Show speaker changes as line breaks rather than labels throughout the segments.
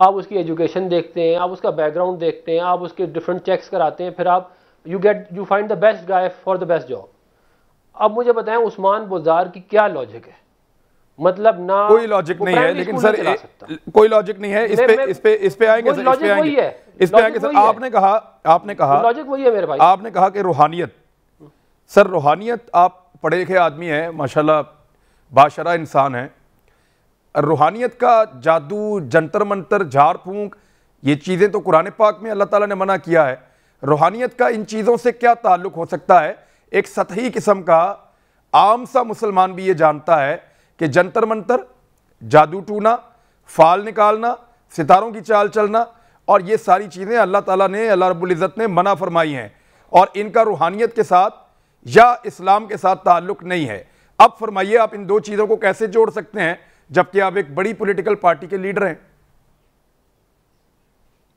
آپ اس کی ایجوکیشن دیکھتے ہیں, آپ اس کا بیک گراؤنڈ دیکھتے ہیں, آپ اس کے ڈفرینٹ چیکس کراتے ہیں, پھر آپ you find the best guy for the best job. اب مجھے بتائیں عثمان بزدار کی کیا لاجک ہے؟ مطلب نہ
کوئی لاجک نہیں ہے, لیکن سر کوئی لاجک نہیں ہے. اس پہ آئیں گے سر, اس پہ آئیں گے سر. آپ نے کہا
لاجک وہی ہے میرے بھائی.
آپ نے کہا کہ روحانیت, سر روحانیت, آپ پڑھے لکھے آدمی ہیں ماشاءاللہ, باشرح انسان ہیں. روحانیت کا جادو, جنتر منتر, جھاڑ پھونک, یہ چیزیں تو قرآن پاک میں اللہ تعالیٰ نے منع کیا ہے. روحانیت کا ان چیزوں سے کیا تعلق ہو سکتا ہے؟ ایک سطحی قسم کا عام سا مسلمان بھی یہ جانتا ہے کہ جنتر منتر, جادو ٹونا, فال نکالنا, ستاروں کی چال چلنا, اور یہ ساری چیزیں اللہ تعالیٰ نے, اللہ رب العزت نے منع فرمائی ہیں, اور ان کا روحانیت کے ساتھ یا اسلام کے ساتھ تعلق نہیں ہے. اب فرمائیے آپ ان دو چیزوں کو کیسے جوڑ سکتے ہیں جبکہ آپ ایک بڑی پولیٹیکل پارٹی کے لیڈر ہیں؟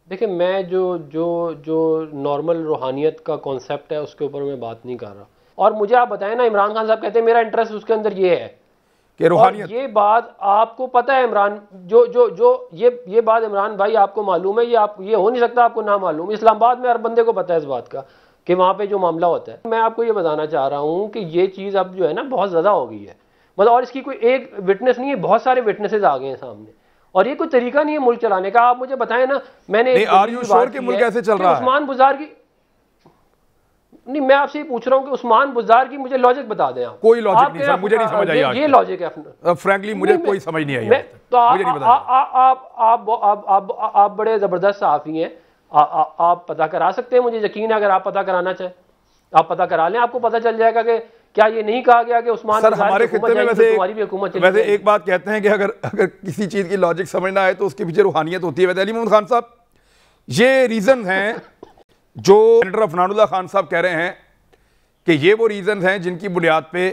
دیکھیں میں جو نارمل روحانیت کا کانسیپٹ ہے اس کے اوپر میں بات نہیں کر رہا. اور مجھے آپ بتائیں نا, عمران خان صاحب کہتے ہیں میرا انٹرسٹ اس کے اندر یہ ہے
کہ روحانیت,
یہ بات آپ کو پتہ ہے عمران, یہ بات عمران بھائی آپ کو معلوم ہے, یہ ہو نہیں سکتا آپ کو نہ معلوم. اسلام آباد میں ہر بندے کو پتہ ہے اس بات کا کہ وہاں پہ جو معاملہ ہوتا ہے. میں آپ کو یہ بتانا چاہ رہا ہوں کہ یہ چیز اب جو ہے نا بہت زیادہ ہو گئی ہے, مطلب, اور اس کی کوئی ایک وٹنس نہیں ہے, بہت سارے وٹنسز آ گئے ہیں سامنے, اور یہ کوئی طریقہ نہیں ہے ملک چلانے کا. آپ مجھے بتائیں نا, میں نے
آر یو شور کہ ملک ایسے چل رہا ہے؟
عثمان بزدار کی نہیں, میں آپ سے یہ پوچھ رہا ہوں کہ عثمان بزدار کی مجھے لاجک بتا دیں آپ.
کوئی لاجک نہیں سر, مجھے نہیں سمجھ آئی.
یہ لاجک ہے
فرینکلی مجھے کوئی سمجھ نہیں آئی.
تو آپ بڑے زبردست صحافی ہیں, آپ پتہ کرا سکتے ہیں, مجھے یقین ہے اگر آپ پتہ کرانا چاہیں آپ پتہ کرا لیں, آپ کو پتہ چل جائے گا کہ کیا یہ نہیں کہا گیا کہ عثمان
سر ہمارے خطے میں ویسے ایک بات کہتے ہیں کہ اگر کسی چیز کی لاجک سمجھنا ہے تو اس کے پیچھے روحانیت ہوتی ہے. ویسے علی محمد خان صاحب, یہ ریزنز ہیں جو سینیٹر عفنان اللہ خان صاحب کہہ رہے ہیں کہ یہ وہ ریزنز ہیں جن کی بنیاد پہ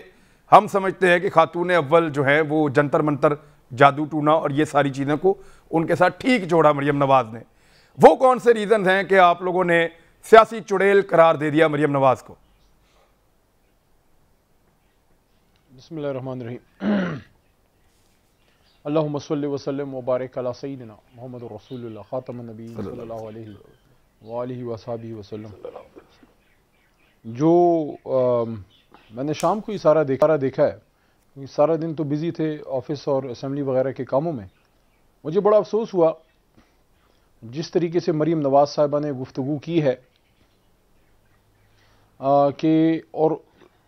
ہم سمجھتے ہیں کہ خاتون اول جو ہے وہ جنتر منتر, جادو ٹونا اور یہ ساری چیزوں کو ان کے ساتھ ٹھیک جوڑا مریم نواز نے. وہ کون سے ریزنز ہیں کہ آپ لوگوں نے سیاسی چڑیل قرار دے دیا مریم نواز کو؟
بسم اللہ الرحمن الرحیم. اللہم صلی وسلم وبارک علی سیدنا محمد رسول اللہ خاتم النبیین صلی اللہ علیہ وآلہ وصحبہ وسلم. جو میں نے شام کو یہ سارا دیکھا ہے, سارا دن تو بزی تھے آفس اور اسمبلی وغیرہ کے کاموں میں. مجھے بڑا افسوس ہوا جس طریقے سے مریم نواز صاحبہ نے گفتگو کی ہے کہ, اور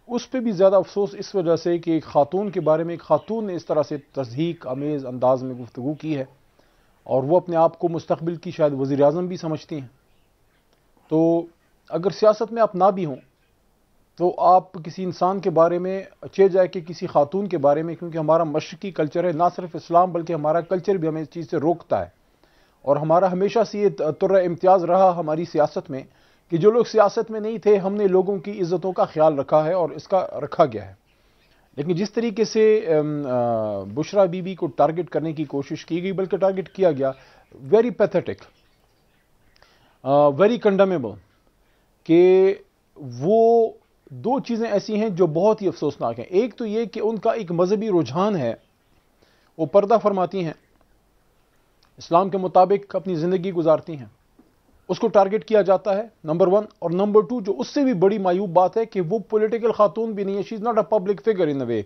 اس پہ بھی زیادہ افسوس اس وجہ سے کہ ایک خاتون کے بارے میں ایک خاتون نے اس طرح سے تصدیق آمیز انداز میں گفتگو کی ہے, اور وہ اپنے آپ کو مستقبل کی شاید وزیر اعظم بھی سمجھتی ہیں. تو اگر سیاست میں آپ نہ بھی ہوں تو آپ کسی انسان کے بارے میں اچھے جائے کہ کسی خاتون کے بارے میں, کیونکہ ہمارا مشرقی کلچر ہے, نہ صرف اسلام بلکہ ہمارا کلچر بھی ہمیں اس چیز سے روکتا ہے, اور ہمارا ہمیشہ سے یہ طرح امتیاز رہا ہماری سیاست میں کہ جو لوگ سیاست میں نہیں تھے ہم نے لوگوں کی عزتوں کا خیال رکھا ہے اور اس کا رکھا گیا ہے. لیکن جس طریقے سے بشرا بی بی کو ٹارگٹ کرنے کی کوشش کی گئی, بلکہ ٹارگٹ کیا گیا, ویری پیتھیٹک, ویری کنڈیمیبل, کہ وہ دو چیزیں ایسی ہیں جو بہت ہی افسوسناک ہیں. ایک تو یہ کہ ان کا ایک مذہبی رجحان ہے, وہ پردہ فرماتی ہیں, اسلام کے مطابق اپنی زندگی گزارتی ہیں, اس کو ٹارگٹ کیا جاتا ہے, نمبر ون. اور نمبر ٹو, جو اس سے بھی بڑی معیوب بات ہے کہ وہ پولیٹیکل خاتون بھی نہیں ہے, she is not a public figure in a way,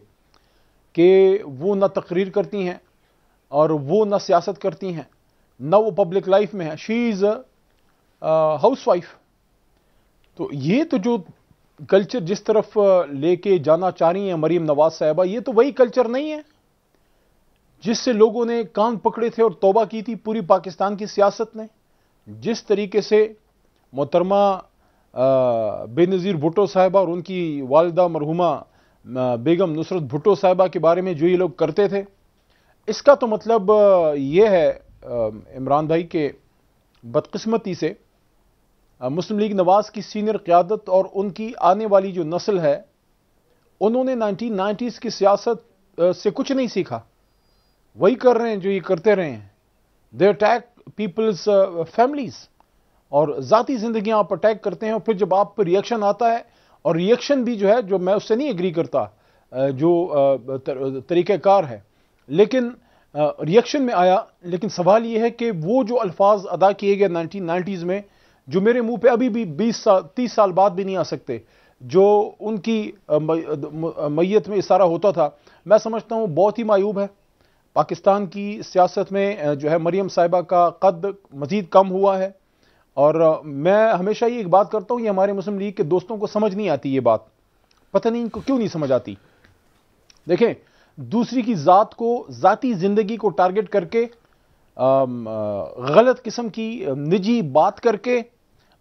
کہ وہ نہ تقریر کرتی ہیں اور وہ نہ سیاست کرتی ہیں, نہ وہ پبلک لائف میں ہے, شی از ہاؤس وائف. تو یہ تو جو کلچر جس طرف لے کے جانا چاہ رہی ہیں مریم نواز صاحبہ, یہ تو وہی کلچر نہیں ہے جس سے لوگوں نے کان پکڑے تھے اور توبہ کی تھی پوری پاکستان کی سیاست نے. جس طریقے سے محترمہ بے نظیر بھٹو صاحبہ اور ان کی والدہ مرحومہ بیگم نصرت بھٹو صاحبہ کے بارے میں جو یہ لوگ کرتے تھے, اس کا تو مطلب یہ ہے عمران بھائی کہ بدقسمتی سے مسلم لیگ نواز کی سینئر قیادت اور ان کی آنے والی جو نسل ہے, انہوں نے 1990s کی سیاست سے کچھ نہیں سیکھا, وہی کر رہے ہیں جو یہ کرتے رہے ہیں. دے اٹیک پیپلز فیملیز, اور ذاتی زندگیاں آپ اٹیک کرتے ہیں, اور پھر جب آپ پر ریئیکشن آتا ہے, اور ریئیکشن بھی جو ہے, جو میں اس سے نہیں ایگری کرتا جو طریقہ کار ہے, لیکن ریئیکشن میں آیا، لیکن سوال یہ ہے کہ وہ جو الفاظ ادا کیے گئے 1990s میں، جو میرے منہ پہ ابھی بھی 30 سال بعد بھی نہیں آ سکتے، جو ان کی میت میں اشارہ ہوتا تھا، میں سمجھتا ہوں بہت ہی معیوب ہے۔ پاکستان کی سیاست میں جو ہے مریم صاحبہ کا قد مزید کم ہوا ہے، اور میں ہمیشہ یہ ایک بات کرتا ہوں، یہ ہمارے مسلم لیگ کے دوستوں کو سمجھ نہیں آتی یہ بات، پتہ نہیں ان کو کیوں نہیں سمجھ آتی۔ دیکھیں، دوسری کی ذات کو، ذاتی زندگی کو ٹارگٹ کر کے، غلط قسم کی نجی بات کر کے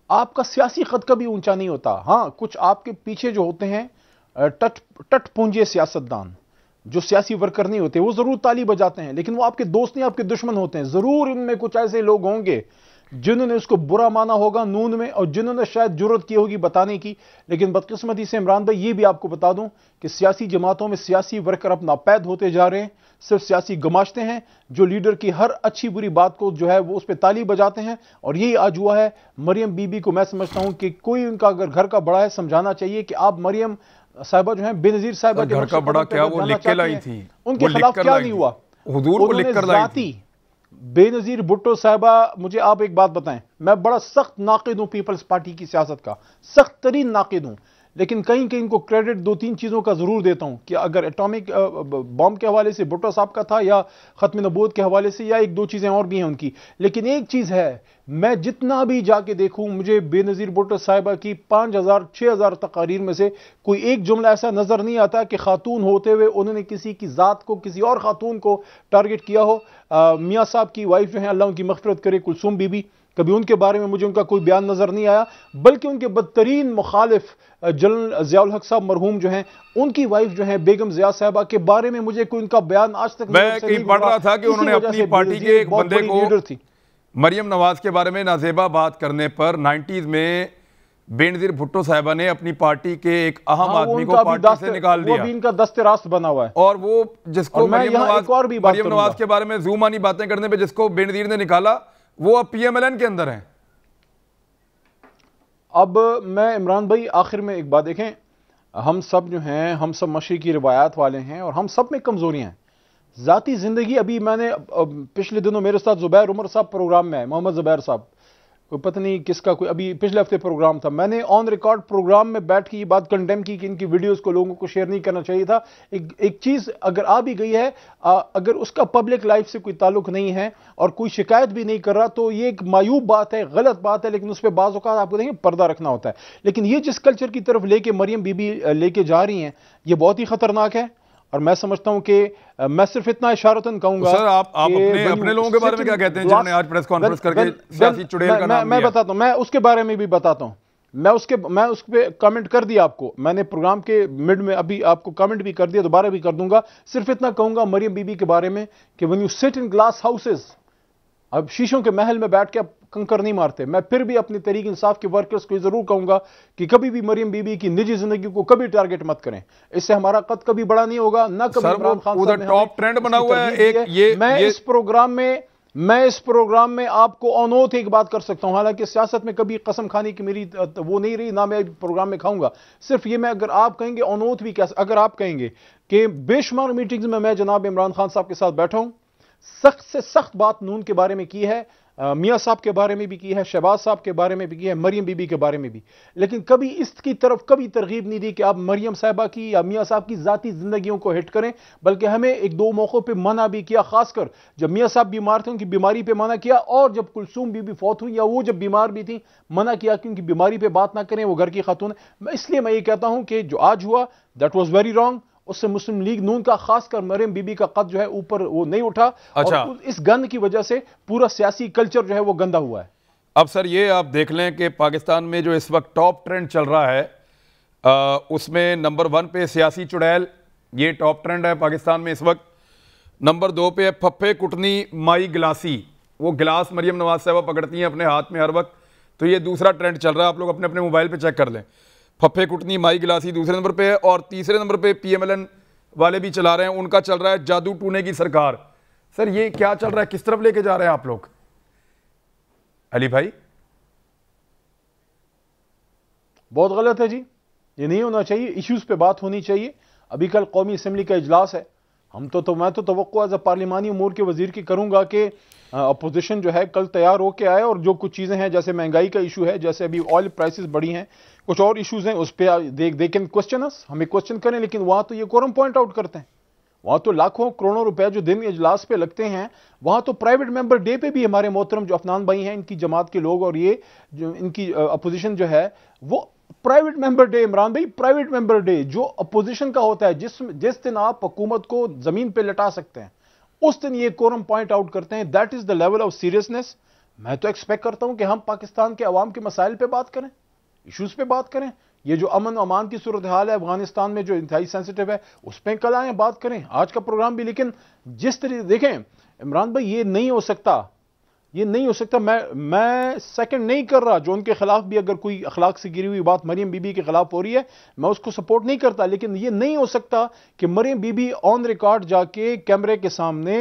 آپ کا سیاسی قد کبھی اونچا نہیں ہوتا۔ ہاں، کچھ آپ کے پیچھے جو ہوتے ہیں ٹٹ پونجے سیاستدان، جو سیاسی ورکر نہیں ہوتے، وہ ضرور تالی بجاتے ہیں، لیکن وہ آپ کے دوست نہیں، آپ کے دشمن ہوتے ہیں۔ ضرور ان میں کچھ ایسے لوگ ہوں گے جنہوں نے اس کو برا مانا ہوگا نون میں، اور جنہوں نے شاید جرت کی ہوگی بتانے کی، لیکن بدقسمتی سے عمران بھائی یہ بھی آپ کو بتا دوں کہ سیاسی جماعتوں میں سیاسی ورکر اب ناپید ہوتے جا رہے ہیں، صرف سیاسی گماشتے ہیں، جو لیڈر کی ہر اچھی بری بات کو جو ہے وہ اس پہ تالی بجاتے ہیں، اور یہی آج ہوا ہے۔ مریم بی بی کو میں سمجھتا ہوں کہ کوئی ان کا اگر گھر کا بڑا ہے، سمجھانا چاہیے کہ آپ مریم صاحبہ جو ہیں بے نظیر صاحبہ کے
گھر کا بڑا کیا وہ لکھ کے لائی تھی،
ان کے خلاف کیا نہیں ہوا،
حضور کو لکھ کر لائی تھی۔
بے نظیر بھٹو صاحبہ، مجھے آپ ایک بات بتائیں، میں بڑا سخت ناقد ہوں پیپلز پارٹی کی سیاست کا، سخت ترین ناقد ہوں، لیکن کہیں ان کو کریڈٹ 2-3 چیزوں کا ضرور دیتا ہوں، کہ اگر ایٹامک بم کے حوالے سے بھٹو صاحب کا تھا، یا ختم نبوت کے حوالے سے، یا 1-2 چیزیں اور بھی ہیں ان کی، لیکن ایک چیز ہے، میں جتنا بھی جا کے دیکھوں، مجھے بے نظیر بھٹو صاحبہ کی 5000-6000 تقاریر میں سے کوئی ایک جملہ ایسا نظر نہیں آتا کہ خاتون ہوتے ہوئے انہوں نے کسی کی ذات کو، کسی اور خاتون کو ٹارگٹ کیا ہو۔ میاں صاحب کی وائف جو ہیں، اللہ ان کی مغفرت کرے، کلثوم بی بی، کبھی ان کے بارے میں مجھے ان کا کوئی بیان نظر نہیں آیا، بلکہ ان کے بدترین مخالف جنرل ضیاء الحق صاحب مرحوم جو ہیں، ان کی وائف جو ہیں بیگم ضیاء صاحبہ کے بارے میں مجھے کوئی ان کا بیان آج تک
میں کہیں پڑھ رہا تھا کہ انہوں نے اپنی پارٹی کے ایک بندے کو مریم نواز کے بارے میں نازیبا بات کرنے پر 90s میں بے نظیر بھٹو صاحبہ نے اپنی پارٹی کے ایک اہم آدمی کو پارٹی سے نکال دیا،
وہ بھی ان کا دست راست بنا ہوا ہے،
اور وہ جس کو مریم نواز کے بارے میں زومانی باتیں کرنے پہ جس کو بے نظیر نے نکالا، وہ اب پی ایم ایل این کے اندر ہیں۔
اب میں عمران بھائی آخر میں ایک بات دیکھیں، ہم سب جو ہیں، ہم سب مشرقی روایات والے ہیں، اور ہم سب میں کمزوریاں ہیں۔ ذاتی زندگی، ابھی میں نے پچھلے دنوں میرے ساتھ زبیر عمر صاحب پروگرام میں ہے، محمد زبیر صاحب، کوئی پتہ نہیں کس کا، کوئی ابھی پچھلے ہفتے پروگرام تھا، میں نے آن ریکارڈ پروگرام میں بیٹھ کے یہ بات کنڈیم کی کہ ان کی ویڈیوز کو لوگوں کو شیئر نہیں کرنا چاہیے تھا۔ ایک چیز اگر آ بھی گئی ہے، اگر اس کا پبلک لائف سے کوئی تعلق نہیں ہے اور کوئی شکایت بھی نہیں کر رہا، تو یہ ایک معیوب بات ہے، غلط بات ہے، لیکن اس پہ بعض اوقات آپ کو دیکھیں پردہ رکھنا ہوتا ہے۔ لیکن یہ جس کلچر کی طرف لے کے مریم بی بی لے کے جا رہی ہیں، یہ بہت ہی خطرناک ہے، اور میں سمجھتا ہوں کہ میں صرف اتنا اشارتاً کہوں گا۔
سر آپ اپنے لوگوں کے بارے میں کیا کہتے ہیں جنہوں نے آج پریس کانفرنس کر کے سیاسی چڑیل کا نام
میں بتاتا ہوں، میں اس کے بارے میں بھی بتاتا ہوں، میں اس پہ کامنٹ کر دیا آپ کو، میں نے پروگرام کے مڈ میں ابھی آپ کو کامنٹ بھی کر دیا، دوبارہ بھی کر دوں گا۔ صرف اتنا کہوں گا مریم بی بی کے بارے میں کہ when you sit in glass houses، اب شیشوں کے محل میں بیٹھ کے آپ کنکر نہیں مارتے۔ میں پھر بھی اپنی تحریک انصاف کے ورکرز کو ضرور کہوں گا کہ کبھی بھی مریم بی بی کی نجی زندگی کو کبھی ٹارگٹ مت کریں، اس سے ہمارا قد کبھی بڑا نہیں ہوگا، نہ کبھی عمران خان صاحب نے
ٹاپ ٹرینڈ بنا ہوا ہے۔
میں اس پروگرام میں آپ کو آن اوتھ ایک بات کر سکتا ہوں، حالانکہ سیاست میں کبھی قسم کھانے کی میری وہ نہیں رہی، نہ میں پروگرام میں کھاؤں گا، صرف یہ میں اگر آپ کہیں گے آن اوتھ بھی، اگر آپ کہیں گے کہ بے شمار میٹنگز میں جناب عمران خان صاحب کے ساتھ بیٹھا ہوں، سخت سے سخت بات نون کے بارے میں کی ہے، میاں صاحب کے بارے میں بھی کی ہے، شہباز صاحب کے بارے میں بھی کی ہے، مریم بی بی کے بارے میں بھی، لیکن کبھی اس کی طرف کبھی ترغیب نہیں دی کہ آپ مریم صاحبہ کی یا میاں صاحب کی ذاتی زندگیوں کو ہٹ کریں، بلکہ ہمیں 1-2 موقعوں پہ منع بھی کیا، خاص کر جب میاں صاحب بیمار تھے ان کی بیماری پہ منع کیا، اور جب کلثوم بی بی فوت ہوئی یا وہ جب بیمار بھی تھیں منع کیا کہ ان کی بیماری پہ بات نہ کریں، وہ گھر کی خاتون۔ اس لیے میں یہ کہتا ہوں کہ جو آج ہوا دیٹ واز ویری رانگ، اس سے مسلم لیگ نون کا خاص کر مریم بی بی کا قد جو ہے اوپر وہ نہیں اٹھا، اور اس گند کی وجہ سے پورا سیاسی کلچر جو ہے وہ گندا ہوا ہے۔
اب سر یہ آپ دیکھ لیں کہ پاکستان میں جو اس وقت ٹاپ ٹرینڈ چل رہا ہے، اس میں نمبر 1 پہ سیاسی چڑیل، یہ ٹاپ ٹرینڈ ہے پاکستان میں اس وقت۔ نمبر 2 پہ پھپھے کٹنی مائی گلاسی، وہ گلاس مریم نواز صاحبہ پکڑتی ہیں اپنے ہاتھ میں ہر وقت، تو یہ دوسرا ٹرینڈ چل رہا ہے، آپ لوگ اپنے اپنے موبائل پہ چیک کر لیں۔ پھپھے کٹنی مائی گلاسی دوسرے نمبر پہ ہے، اور تیسرے نمبر پہ پی ایم ایل این والے بھی چلا رہے ہیں، ان کا چل رہا ہے جادو ٹونے کی سرکار۔ سر یہ کیا چل رہا ہے، کس طرف لے کے جا رہے ہیں آپ لوگ؟ علی بھائی
بہت غلط ہے جی، یہ نہیں ہونا چاہیے، ایشوز پہ بات ہونی چاہیے۔ ابھی کل قومی اسمبلی کا اجلاس ہے، میں تو توقع ایز اے پارلیمانی امور کے وزیر کی کروں گا کہ اپوزیشن جو ہے کل تیار ہو کے آئے اور جو کچھ چیزیں ہیں جیسے مہنگائی کا ایشو ہے, جیسے ابھی آئل پرائسز بڑھی ہیں, کچھ اور ایشوز ہیں, اس پہ دے کین کوسچن اس, ہمیں کوسچن کریں, لیکن وہاں تو یہ کورم پوائنٹ آؤٹ کرتے ہیں. وہاں تو لاکھوں کروڑوں روپے جو دن اجلاس پہ لگتے ہیں, وہاں تو پرائیویٹ ممبر ڈے پہ بھی ہمارے محترم جو افنان بھائی ہیں ان کی جماعت کے لوگ اور یہ جو ان کی اپوزیشن جو ہے وہ پرائیویٹ ممبر ڈے, عمران بھائی پرائیویٹ ممبر ڈے جو اپوزیشن کا ہوتا ہے, جس دن آپ حکومت کو زمین پہ لٹا سکتے ہیں اس دن یہ کورم پوائنٹ آؤٹ کرتے ہیں. That is the level of seriousness. میں تو ایکسپیکٹ کرتا ہوں کہ ہم پاکستان کے عوام کے مسائل پہ بات کریں, ایشوز پہ بات کریں. یہ جو امن و امان کی صورتحال ہے افغانستان میں جو انتہائی سینسٹیو ہے اس پہ کل آئیں بات کریں, آج کا پروگرام بھی. لیکن جس طرح دیکھیں عمران بھائی, یہ نہیں ہو سکتا. میں سیکنڈ نہیں کر رہا جو ان کے خلاف بھی اگر کوئی اخلاق سے گری ہوئی بات مریم بی بی کے خلاف ہو رہی ہے میں اس کو سپورٹ نہیں کرتا, لیکن یہ نہیں ہو سکتا کہ مریم بی بی آن ریکارڈ جا کے کیمرے کے سامنے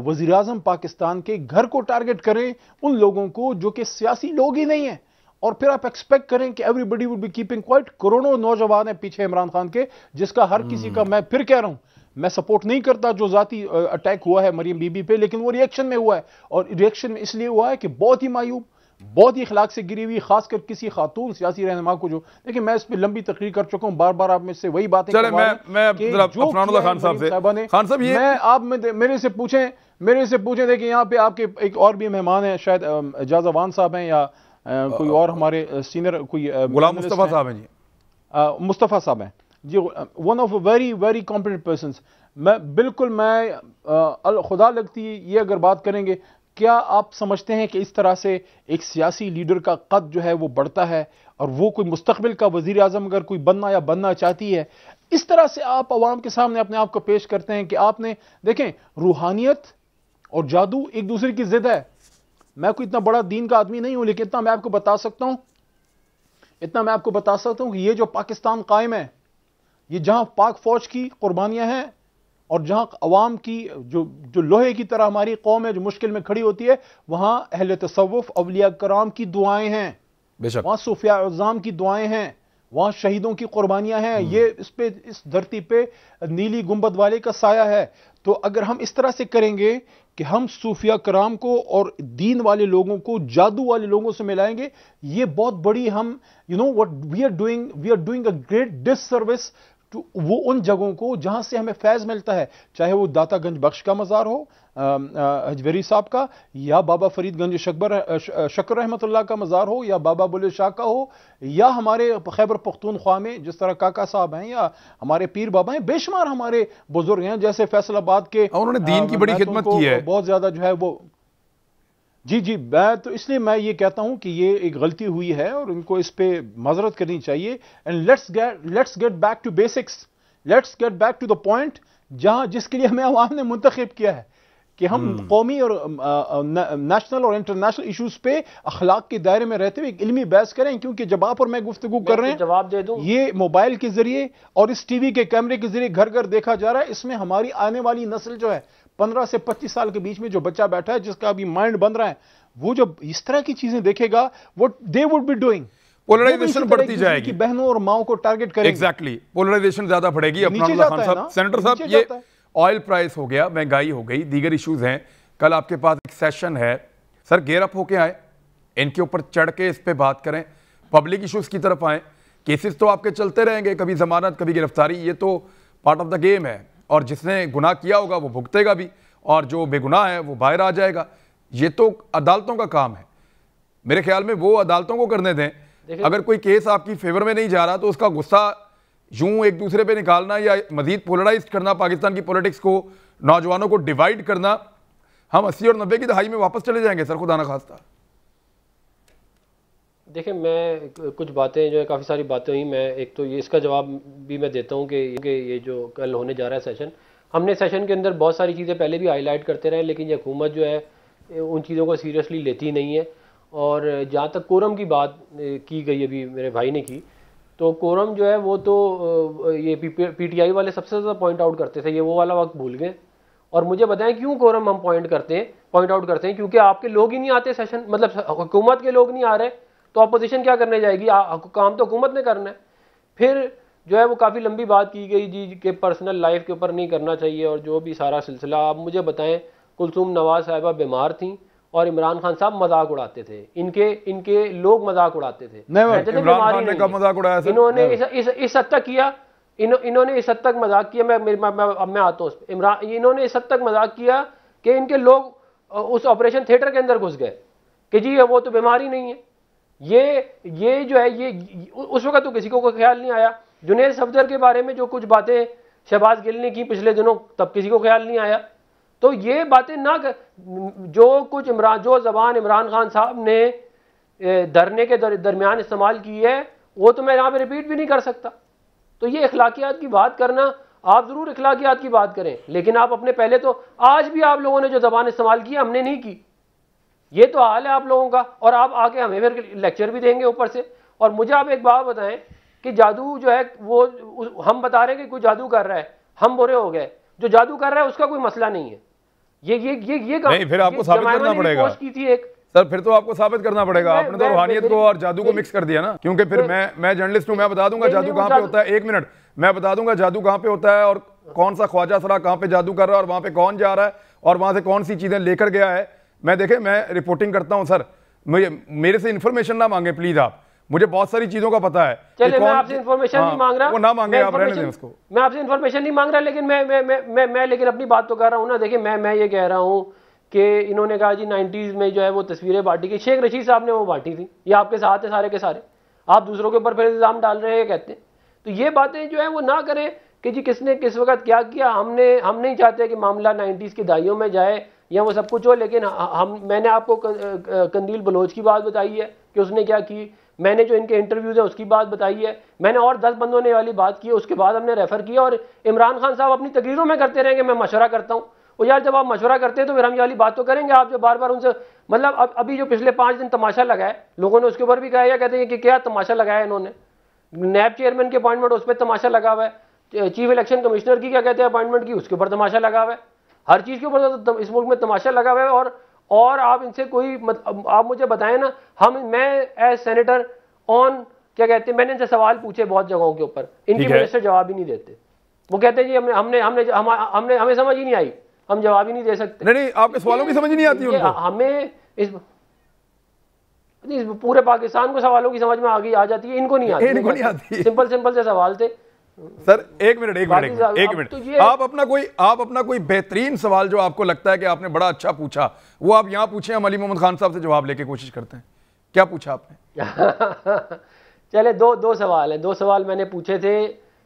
وزیر اعظم پاکستان کے گھر کو ٹارگٹ کریں, ان لوگوں کو جو کہ سیاسی لوگ ہی نہیں ہیں, اور پھر آپ ایکسپیکٹ کریں کہ everybody would be keeping quiet. کروڑوں نوجوان ہیں پیچھے عمران خان کے, جس کا ہر کسی کا, میں پھر کہہ رہا ہوں, میں سپورٹ نہیں کرتا جو ذاتی اٹیک ہوا ہے مریم بی بی پہ, لیکن وہ ریئیکشن میں ہوا ہے, اور ریئیکشن میں اس لیے ہوا ہے کہ بہت ہی معیوب, بہت ہی اخلاق سے گری ہوئی, خاص کر کسی خاتون سیاسی رہنما کو جو, لیکن میں اس پہ لمبی تقریر کر چکا ہوں, بار بار آپ میں سے وہی باتیں
چلیں. میں افنان اللہ خان صاحب سے, خان صاحب یہ
میں آپ میرے سے پوچھیں دیکھیں یہاں پہ آپ کے ایک اور بھی مہمان ہیں, شاید اعجاز اوان صاحب ہیں یا کوئی اور ہمارے سینئر کوئی
غلام مصطفیٰ صاحب ہیں, جی
مصطفیٰ صاحب ہیں جی, one of very very competent persons. میں خدا لگتی یہ اگر بات کریں گے, کیا آپ سمجھتے ہیں کہ اس طرح سے ایک سیاسی لیڈر کا قد جو ہے وہ بڑھتا ہے, اور وہ کوئی مستقبل کا وزیر اعظم اگر کوئی بننا چاہتی ہے, اس طرح سے آپ عوام کے سامنے اپنے آپ کو پیش کرتے ہیں کہ آپ نے, دیکھیں روحانیت اور جادو ایک دوسرے کی ضد ہے. میں کوئی اتنا بڑا دین کا آدمی نہیں ہوں, لیکن اتنا میں آپ کو بتا سکتا ہوں کہ یہ جو پاکستان قائم ہے, یہ جہاں پاک فوج کی قربانیاں ہیں اور جہاں عوام کی جو لوہے کی طرح ہماری قوم ہے جو مشکل میں کھڑی ہوتی ہے, وہاں اہل تصوف اولیاء کرام کی دعائیں ہیں, وہاں صوفیاء اعظام کی دعائیں ہیں, وہاں شہیدوں کی قربانیاں ہیں. یہ اس دھرتی پہ نیلی گنبد والے کا سایہ ہے. تو اگر ہم اس طرح سے کریں گے کہ ہم صوفیاء کرام کو اور دین والے لوگوں کو جادو والے لوگوں سے ملائیں گے, یہ بہت بڑی ہم what we are doing a great disservice وہ ان جگہوں کو جہاں سے ہمیں فیض ملتا ہے, چاہے وہ داتا گنج بخش کا مزار ہو اجویری صاحب کا, یا بابا فرید گنج شکر رحمت اللہ کا مزار ہو, یا بابا بلے شاہ کا ہو, یا ہمارے خیبر پختونخوا میں جس طرح کاکا صاحب ہیں, یا ہمارے پیر بابا ہیں, بے شمار ہمارے بزرگ ہیں, جیسے فیصل آباد کے,
انہوں نے دین کی بڑی خدمت کی ہے
بہت زیادہ جو ہے وہ. جی میں تو اس لیے میں یہ کہتا ہوں کہ یہ ایک غلطی ہوئی ہے اور ان کو اس پہ معذرت کرنی چاہیے. And let's get back to basics, let's get back to the point جس کے لیے ہمیں عوام نے منتخب کیا ہے, کہ ہم قومی اور نیشنل اور انٹرنیشنل ایشوز پہ اخلاق کے دائرے میں رہتے ہوئے ایک علمی بحث کریں. کیونکہ جب آپ اور میں گفتگو کر رہے ہیں,
جواب دے دوں,
یہ موبائل کے ذریعے اور اس ٹی وی کے کیمرے کے ذریعے گھر گھر دیکھا جا رہا ہے. اس میں ہماری آنے والی نسل جو ہے 15 سے 25 سال کے بیچ میں جو بچہ بیٹھا ہے, جس کا ابھی مائنڈ بن رہا ہے, وہ جب اس طرح کی چیزیں دیکھے گا, what they would be doing,
polarisation بڑھتی جائے گی,
بہنوں اور ماؤں کو ٹارگٹ کریں گے.
ایگزیکٹلی, پولرائزیشن زیادہ بڑھے گی. افنان اللہ خان صاحب, سینیٹر صاحب, یہ آئل پرائس ہو گیا, مہنگائی ہو گئی, دیگر ایشوز ہیں. کل آپ کے پاس ایک سیشن ہے, سر گیئر اپ ہو کے آئیں, ان کے اوپر چڑھ کے اس پہ بات کریں, پبلک ایشوز کی طرف آئیں. کیسز تو آپ کے چلتے رہیں گے, کبھی ضمانت کبھی گرفتاری, یہ تو پارٹ آف دا گیم ہے, اور جس نے گناہ کیا ہوگا وہ بھگتے گا بھی, اور جو بے گناہ ہے وہ باہر آ جائے گا. یہ تو عدالتوں کا کام ہے, میرے خیال میں وہ عدالتوں کو کرنے دیں. اگر کوئی کیس آپ کی فیور میں نہیں جا رہا تو اس کا غصہ یوں ایک دوسرے پہ نکالنا یا مزید پولرائز کرنا پاکستان کی پولیٹکس کو, نوجوانوں کو ڈیوائیڈ کرنا, ہم 80 اور 90 کی دہائی میں واپس چلے جائیں گے سر, خدا نہ خواستہ.
دیکھیں میں کچھ باتیں جو ہے, کافی ساری باتیں ہوئی, میں ایک تو اس کا جواب بھی میں دیتا ہوں کہ یہ جو کل ہونے جا رہا ہے سیشن, ہم نے سیشن کے اندر بہت ساری چیزیں پہلے بھی ہائی لائٹ کرتے رہے, لیکن یہ حکومت جو ہے ان چیزوں کو سیریسلی لیتی نہیں ہے. اور جہاں تک کورم کی بات کی گئی, ابھی میرے بھائی نے کی, تو کورم جو ہے وہ تو یہ پی ٹی آئی والے سب سے زیادہ پوائنٹ آؤٹ کرتے تھے, یہ وہ والا وقت بھول گئے. اور مجھے بتائیں کیوں کورم ہم پوائنٹ آؤٹ کرتے ہیں, کیونکہ آپ کے لوگ ہی نہیں آتے سیشن, مطلب حکومت کے لوگ نہیں آ رہے, تو اپوزیشن کیا کرنے جائے گی, کام تو حکومت نے کرنا ہے. پھر جو ہے وہ کافی لمبی بات کی گئی جی کہ پرسنل لائف کے اوپر نہیں کرنا چاہیے اور جو بھی سارا سلسلہ. آپ مجھے بتائیں, کلثوم نواز صاحبہ بیمار تھیں اور عمران خان صاحب مذاق اڑاتے تھے, ان کے لوگ مذاق اڑاتے تھے.
عمران خان نے کب مذاق اڑایا سر؟
انہوں نے اس حد تک کیا, انہوں نے اس حد تک مذاق کیا, میں آتا ہوں اس پہ. انہوں نے اس حد تک مذاق کیا کہ ان کے لوگ اس آپریشن تھیٹر کے اندر گھس گئے کہ جی وہ تو بیماری نہیں ہے. یہ جو ہے یہ اس وقت تو کسی کو کوئی خیال نہیں آیا. جنید صفدر کے بارے میں جو کچھ باتیں شہباز گل نے کی پچھلے دنوں, تب کسی کو خیال نہیں آیا. تو یہ باتیں نہ جو زبان عمران خان صاحب نے دھرنے کے درمیان استعمال کی ہے وہ تو میں یہاں پہ ریپیٹ بھی نہیں کر سکتا. تو یہ اخلاقیات کی بات کرنا, آپ ضرور اخلاقیات کی بات کریں, لیکن آپ اپنے پہلے تو آج بھی آپ لوگوں نے جو زبان استعمال کی ہم نے نہیں کی. یہ تو حال ہے آپ لوگوں کا, اور آپ آ کے ہمیں پھر لیکچر بھی دیں گے اوپر سے. اور مجھے آپ ایک بات بتائیں کہ جادو جو ہے وہ ہم بتا رہے ہیں کہ کوئی جادو کر رہا ہے, ہم برے ہو گئے. جو جادو کر رہا ہے اس کا کوئی مسئلہ نہیں ہے.
نہیں, پھر آپ کو ثابت کرنا پڑے گا سر, پھر تو آپ کو ثابت کرنا پڑے گا. آپ نے تو روحانیت کو اور جادو کو مکس کر دیا نا, کیونکہ پھر میں جرنلسٹ ہوں, میں بتا دوں گا جادو کہاں پہ ہوتا ہے. ایک منٹ, میں بتا دوں گا جادو کہاں پہ ہوتا ہے اور کون سا خواجہ سرا کہاں پہ جادو کر رہا ہے اور وہاں پہ کون جا رہا ہے اور وہاں سے کون سی چیزیں لے کر گیا ہے. دیکھیں میں رپورٹنگ کرتا ہوں سر, میرے سے انفارمیشن نہ مانگیں پلیز آپ, مجھے بہت ساری چیزوں کا پتا ہے.
چلے میں آپ سے انفارمیشن نہیں مانگ رہا,
وہ نہ مانگے, آپ رہنے دیں اس کو.
میں آپ سے انفارمیشن نہیں مانگ رہا, لیکن میں لیکن اپنی بات تو کر رہا ہوں نا. دیکھیں میں یہ کہہ رہا ہوں کہ انہوں نے کہا جی 90s میں جو ہے وہ تصویریں بانٹی کی, شیخ رشید صاحب نے وہ بانٹی تھی, یہ آپ کے ساتھ ہیں سارے کے سارے, آپ دوسروں کے اوپر پھر الزام ڈال رہے ہیں کہتے ہیں. تو یہ باتیں جو ہے وہ نہ کریں کہ جی کس نے کس وقت کیا کیا. ہم نہیں چاہتے کہ معاملہ 90s کی دہائیوں میں جائے یا وہ سب کچھ ہو, لیکن میں نے آپ کو قندیل بلوچ کی بات بتائی ہے کہ اس نے کیا کی, میں نے جو ان کے انٹرویوز ہیں اس کی بات بتائی ہے, میں نے اور 10 بندوں نے والی بات کی, اس کے بعد ہم نے ریفر کیا. اور عمران خان صاحب اپنی تقریروں میں کرتے رہیں کہ میں مشورہ کرتا ہوں. اور یار جب آپ مشورہ کرتے ہیں تو پھر ہم یہ والی بات تو کریں گے. آپ جو بار بار ان سے مطلب ابھی جو پچھلے 5 دن تماشا لگائے لوگوں نے اس کے اوپر بھی کہا, یا کہتے ہیں کہ کیا تماشا لگایا انہوں نے, نیب چیئرمین کے اپوائنٹمنٹ اس پہ تماشا لگا ہوا ہے, چیف الیکشن کمشنر کی کیا کہتے ہیں اپوائنٹمنٹ کی, اس کے اوپر تماشا لگا ہوا ہے, ہر چیز کے اوپر اس ملک میں تماشا لگا ہوا ہے. اور آپ ان سے کوئی آپ مجھے بتائیں نا, میں ایز سینیٹر آن کیا کہتے ہیں, میں نے ان سے سوال پوچھے بہت جگہوں کے اوپر, ان کی منسٹر جواب ہی نہیں دیتے. وہ کہتے ہیں جی ہمیں سمجھ ہی نہیں آئی, ہم جواب ہی نہیں دے سکتے.
نہیں آپ کے سوالوں کی سمجھ نہیں آتی ان کو.
ہمیں پورے پاکستان کو سوالوں کی سمجھ میں آ جاتی ہے, ان کو نہیں آتی. سمپل سے سوال تھے
سر. ایک منٹ, آپ اپنا کوئی بہترین سوال جو آپ کو لگتا ہے کہ آپ نے بڑا اچھا پوچھا, وہ آپ یہاں پوچھیں, ہم علی محمد خان صاحب سے جواب لے کے کوشش کرتے ہیں. کیا پوچھا آپ نے؟
چلے دو سوال ہیں. 2 سوال میں نے پوچھے تھے.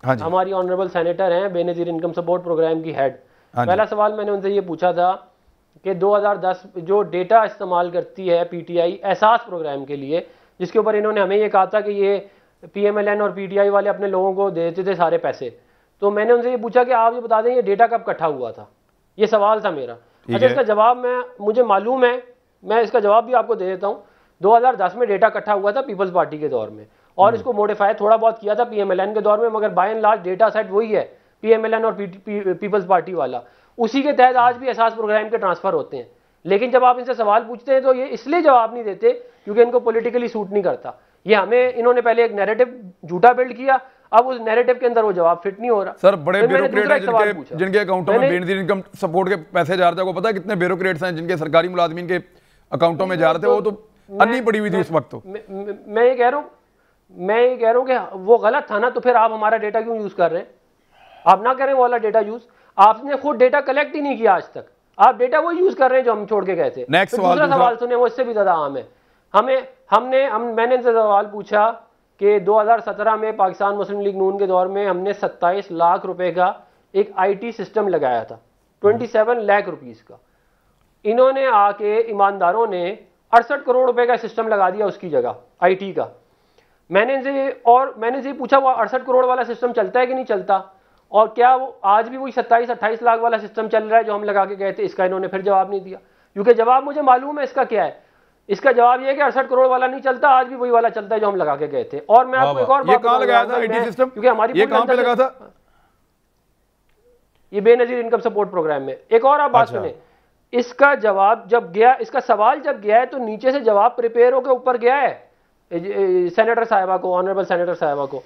ہماری آنریبل سینیٹر ہیں بے نظیر انکم سپورٹ پروگرام کی ہیڈ. پہلا سوال میں نے ان سے یہ پوچھا تھا کہ 2010 جو ڈیٹا استعمال کرتی ہے پی ٹی آئی احساس پروگرام کے لیے, جس کے اوپر انہوں نے ہمیں یہ کہا تھا کہ یہ پی ایم ایل این اور پی ٹی آئی والے اپنے لوگوں کو دیتے تھے سارے پیسے, تو میں نے ان سے یہ پوچھا کہ آپ یہ بتا دیں یہ ڈیٹا کب اکٹھا ہوا تھا. یہ سوال تھا میرا. اچھا, اس کا جواب مجھے معلوم ہے, میں اس کا جواب بھی آپ کو دے دیتا ہوں. 2010 میں ڈیٹا اکٹھا ہوا تھا پیپلز پارٹی کے دور میں, اور اس کو موڈیفائی تھوڑا بہت کیا تھا پی ایم ایل این کے دور میں, مگر by and large data set وہی ہے پی ایم ایل این اور پیپلز پارٹی والا. اسی کے تحت آج بھی احساس پروگرام کے ٹرانسفر ہوتے ہیں. لیکن جب آپ ان سے سوال پوچھتے ہیں تو یہ اس لیے جواب نہیں دیتے کیونکہ ان کو پولیٹیکلی سوٹ نہیں کرتا. یہ انہوں نے پہلے ایک نیریٹو جھوٹا بلڈ کیا, اب اس نیریٹو کے اندر وہ جواب فٹ نہیں ہو رہا.
سر بڑے بیوروکریٹ ہیں جن کے اکاؤنٹوں میں بے نظیر انکم سپورٹ کے پیسے جا رہے تھے, وہ پتہ ہے کتنے بیوروکریٹس ہیں جن کے سرکاری ملازمین کے اکاؤنٹوں میں جا رہے تھے, وہ تو انی پڑی ہوئی تھی اس وقت. تو
میں یہ کہہ رہا ہوں کہ وہ غلط تھا نا, تو پھر آپ ہمارا ڈیٹا کیوں یوز کر رہے ہیں؟ آپ نہ کریں وہ والا ڈیٹا یوز. آپ نے خود ڈیٹا کلیکٹ ہی نہیں کیا آج تک, آپ ڈیٹا وہ یوز کر رہے ہیں جو ہم چھوڑ کے گئے تھے. دوسرا سوال سنیں, وہ اس سے بھی زیادہ عام ہے. میں نے ان سے سوال پوچھا کہ 2017 میں پاکستان مسلم لیگ نون کے دور میں ہم نے 27 لاکھ روپے کا ایک آئی ٹی سسٹم لگایا تھا, 27 لاکھ روپیز کا. انہوں نے آ کے ایمانداروں نے 68 کروڑ روپے کا سسٹم لگا دیا اس کی جگہ آئی ٹی کا. میں نے ان سے پوچھا وہ 68 کروڑ والا سسٹم چلتا ہے کہ نہیں چلتا, اور کیا وہ آج بھی وہی 27-28 لاکھ والا سسٹم چل رہا ہے جو ہم لگا کے گئے تھے؟ اس کا انہوں نے پھر جواب نہیں دیا, کیونکہ جواب مجھے معلوم ہے اس کا کیا ہے. اس کا جواب یہ ہے کہ 68 کروڑ والا نہیں چلتا, آج بھی وہی والا چلتا ہے جو ہم لگا کے گئے تھے. اور میں آپ کو ایک اور بات
کہاں لگایا تھا آئی ٹی سسٹم,
کیونکہ ہماری
یہ کہاں پہ لگا تھا؟
یہ بے نظیر انکم سپورٹ پروگرام میں. ایک اور آپ بات سنیں, اس کا جواب جب گیا, اس کا سوال جب گیا ہے تو نیچے سے جواب پریپیئر ہو کے اوپر گیا ہے سینیٹر صاحبہ کو, آنریبل سینیٹر صاحبہ کو,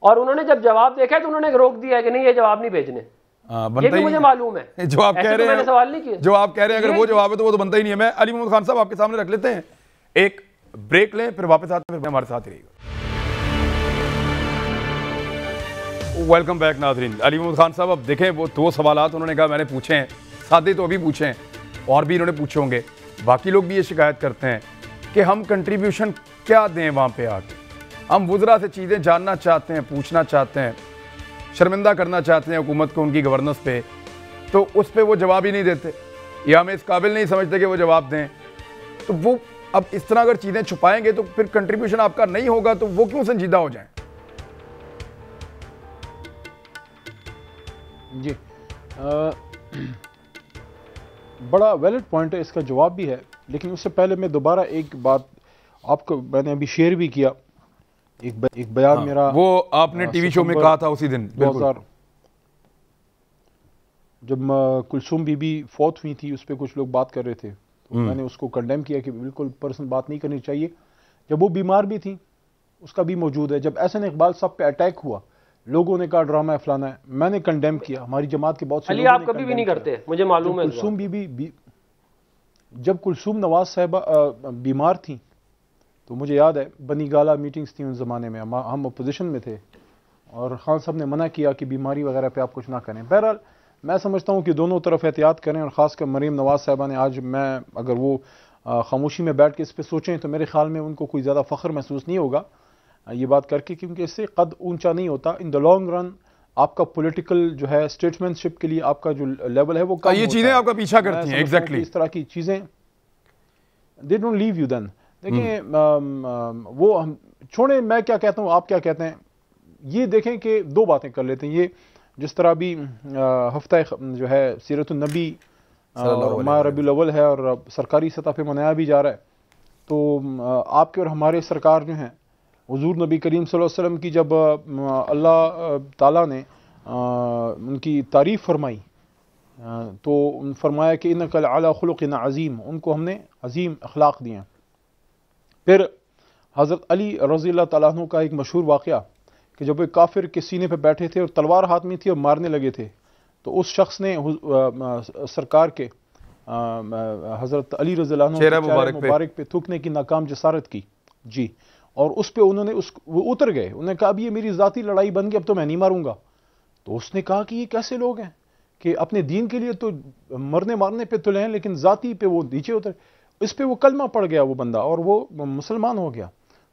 اور انہوں نے جب جواب دیکھا تو انہوں نے روک دیا ہے کہ نہیں یہ جواب نہیں بھیجنے. یہ بھی مجھے معلوم ہے.
جو آپ کہہ رہے ہیں
میں نے سوال نہیں کیا.
جو آپ کہہ رہے ہیں اگر وہ جواب ہے تو وہ تو بنتا ہی نہیں ہے. میں علی محمد خان صاحب آپ کے سامنے رکھ لیتے ہیں, ایک بریک لیں پھر واپس آتے ہیں, پھر ہمارے ساتھ ہی رہیے گا. ویلکم بیک ناظرین. علی محمد خان صاحب اب دیکھیں وہ دو سوالات انہوں نے کہا میں نے پوچھے ہیں, سادے تو ابھی پوچھے ہیں اور بھی انہوں نے پوچھے ہوں گے. باقی لوگ بھی یہ شکایت کرتے ہیں کہ ہم کنٹریبیوشن کیا دیں وہاں پہ آ کے. ہم وزراء سے چیزیں جاننا چاہتے ہیں, پوچھنا چاہتے ہیں, شرمندہ کرنا چاہتے ہیں حکومت کو ان کی گورننس پہ, تو اس پہ وہ جواب ہی نہیں دیتے یا ہمیں اس قابل نہیں سمجھتے کہ وہ جواب دیں. تو وہ اب اس طرح اگر چیزیں چھپائیں گے تو پھر کنٹریبیوشن آپ کا نہیں ہوگا تو وہ کیوں سنجیدہ ہو جائیں؟
جی بڑا ویلڈ پوائنٹ ہے, اس کا جواب بھی ہے, لیکن اس سے پہلے میں دوبارہ ایک بات آپ کو میں نے ابھی شیئر بھی کیا, ایک بیان میرا
وہ آپ نے ٹی وی شو میں کہا تھا اسی دن
2000 جب کلثوم بی بی فوت ہوئی تھی اس پہ کچھ لوگ بات کر رہے تھے, تو میں نے اس کو کنڈیم کیا کہ بالکل پرسنل بات نہیں کرنی چاہیے. جب وہ بیمار بھی تھی اس کا بھی موجود ہے. جب احسن اقبال صاحب پہ اٹیک ہوا لوگوں نے کہا ڈرامہ ہے فلانا ہے, میں نے کنڈیم کیا, ہماری جماعت کے بہت سے
علی آپ کبھی بھی نہیں کرتے, مجھے معلوم ہے.
کلثوم بی بی جب کلثوم نواز صاحبہ بیمار تھیں تو مجھے یاد ہے بنی گالا میٹنگز تھیں اس زمانے میں, ہم اپوزیشن میں تھے اور خان صاحب نے منع کیا کہ بیماری وغیرہ پہ آپ کچھ نہ کریں. بہرحال میں سمجھتا ہوں کہ دونوں طرف احتیاط کریں, اور خاص کر مریم نواز صاحبہ نے آج, میں اگر وہ خاموشی میں بیٹھ کے اس پہ سوچیں تو میرے خیال میں ان کو کوئی زیادہ فخر محسوس نہیں ہوگا یہ بات کر کے, کیونکہ اس سے قد اونچا نہیں ہوتا. ان دا لانگ رن آپ کا پولیٹیکل جو ہے اسٹیٹمنٹ شپ کے لیے آپ کا جو لیول ہے وہ کم ہوتا ہے.
یہ چیزیں آپ کا پیچھا کرتی ہیں. ایگزیکٹلی
اس طرح کی چیزیں they don't leave you then. دیکھیں وہ ہم چھوڑیں, میں کیا کہتا ہوں آپ کیا کہتے ہیں. یہ دیکھیں کہ دو باتیں کر لیتے ہیں. یہ جس طرح بھی ہفتہ جو ہے سیرت النبی ماہ ربیع الاول ہے اور سرکاری سطح پہ منایا بھی جا رہا ہے, تو آپ کے اور ہمارے سرکار جو ہیں حضور نبی کریم صلی اللہ علیہ وسلم کی جب اللہ تعالیٰ نے ان کی تعریف فرمائی تو فرمایا کہ انک لعلی خلق عظیم, ان کو ہم نے عظیم اخلاق دیے ہیں. پھر حضرت علی رضی اللہ تعالیٰ عنہ کا ایک مشہور واقعہ کہ جب ایک کافر کے سینے پہ بیٹھے تھے اور تلوار ہاتھ میں تھی اور مارنے لگے تھے, تو اس شخص نے سرکار کے حضرت علی رضی اللہ عنہ چہرہ مبارک پہ تھوکنے کی ناکام جسارت کی. جی, اور اس پہ انہوں نے وہ اتر گئے, انہوں نے کہا اب یہ میری ذاتی لڑائی بن گئی, اب تو میں نہیں ماروں گا. تو اس نے کہا کہ یہ کیسے لوگ ہیں کہ اپنے دین کے لیے تو مرنے مارنے پہ تلے ہیں لیکن ذاتی پہ وہ نیچے اتر. اس پہ وہ کلمہ پڑ گیا وہ بندہ اور وہ مسلمان ہو گیا.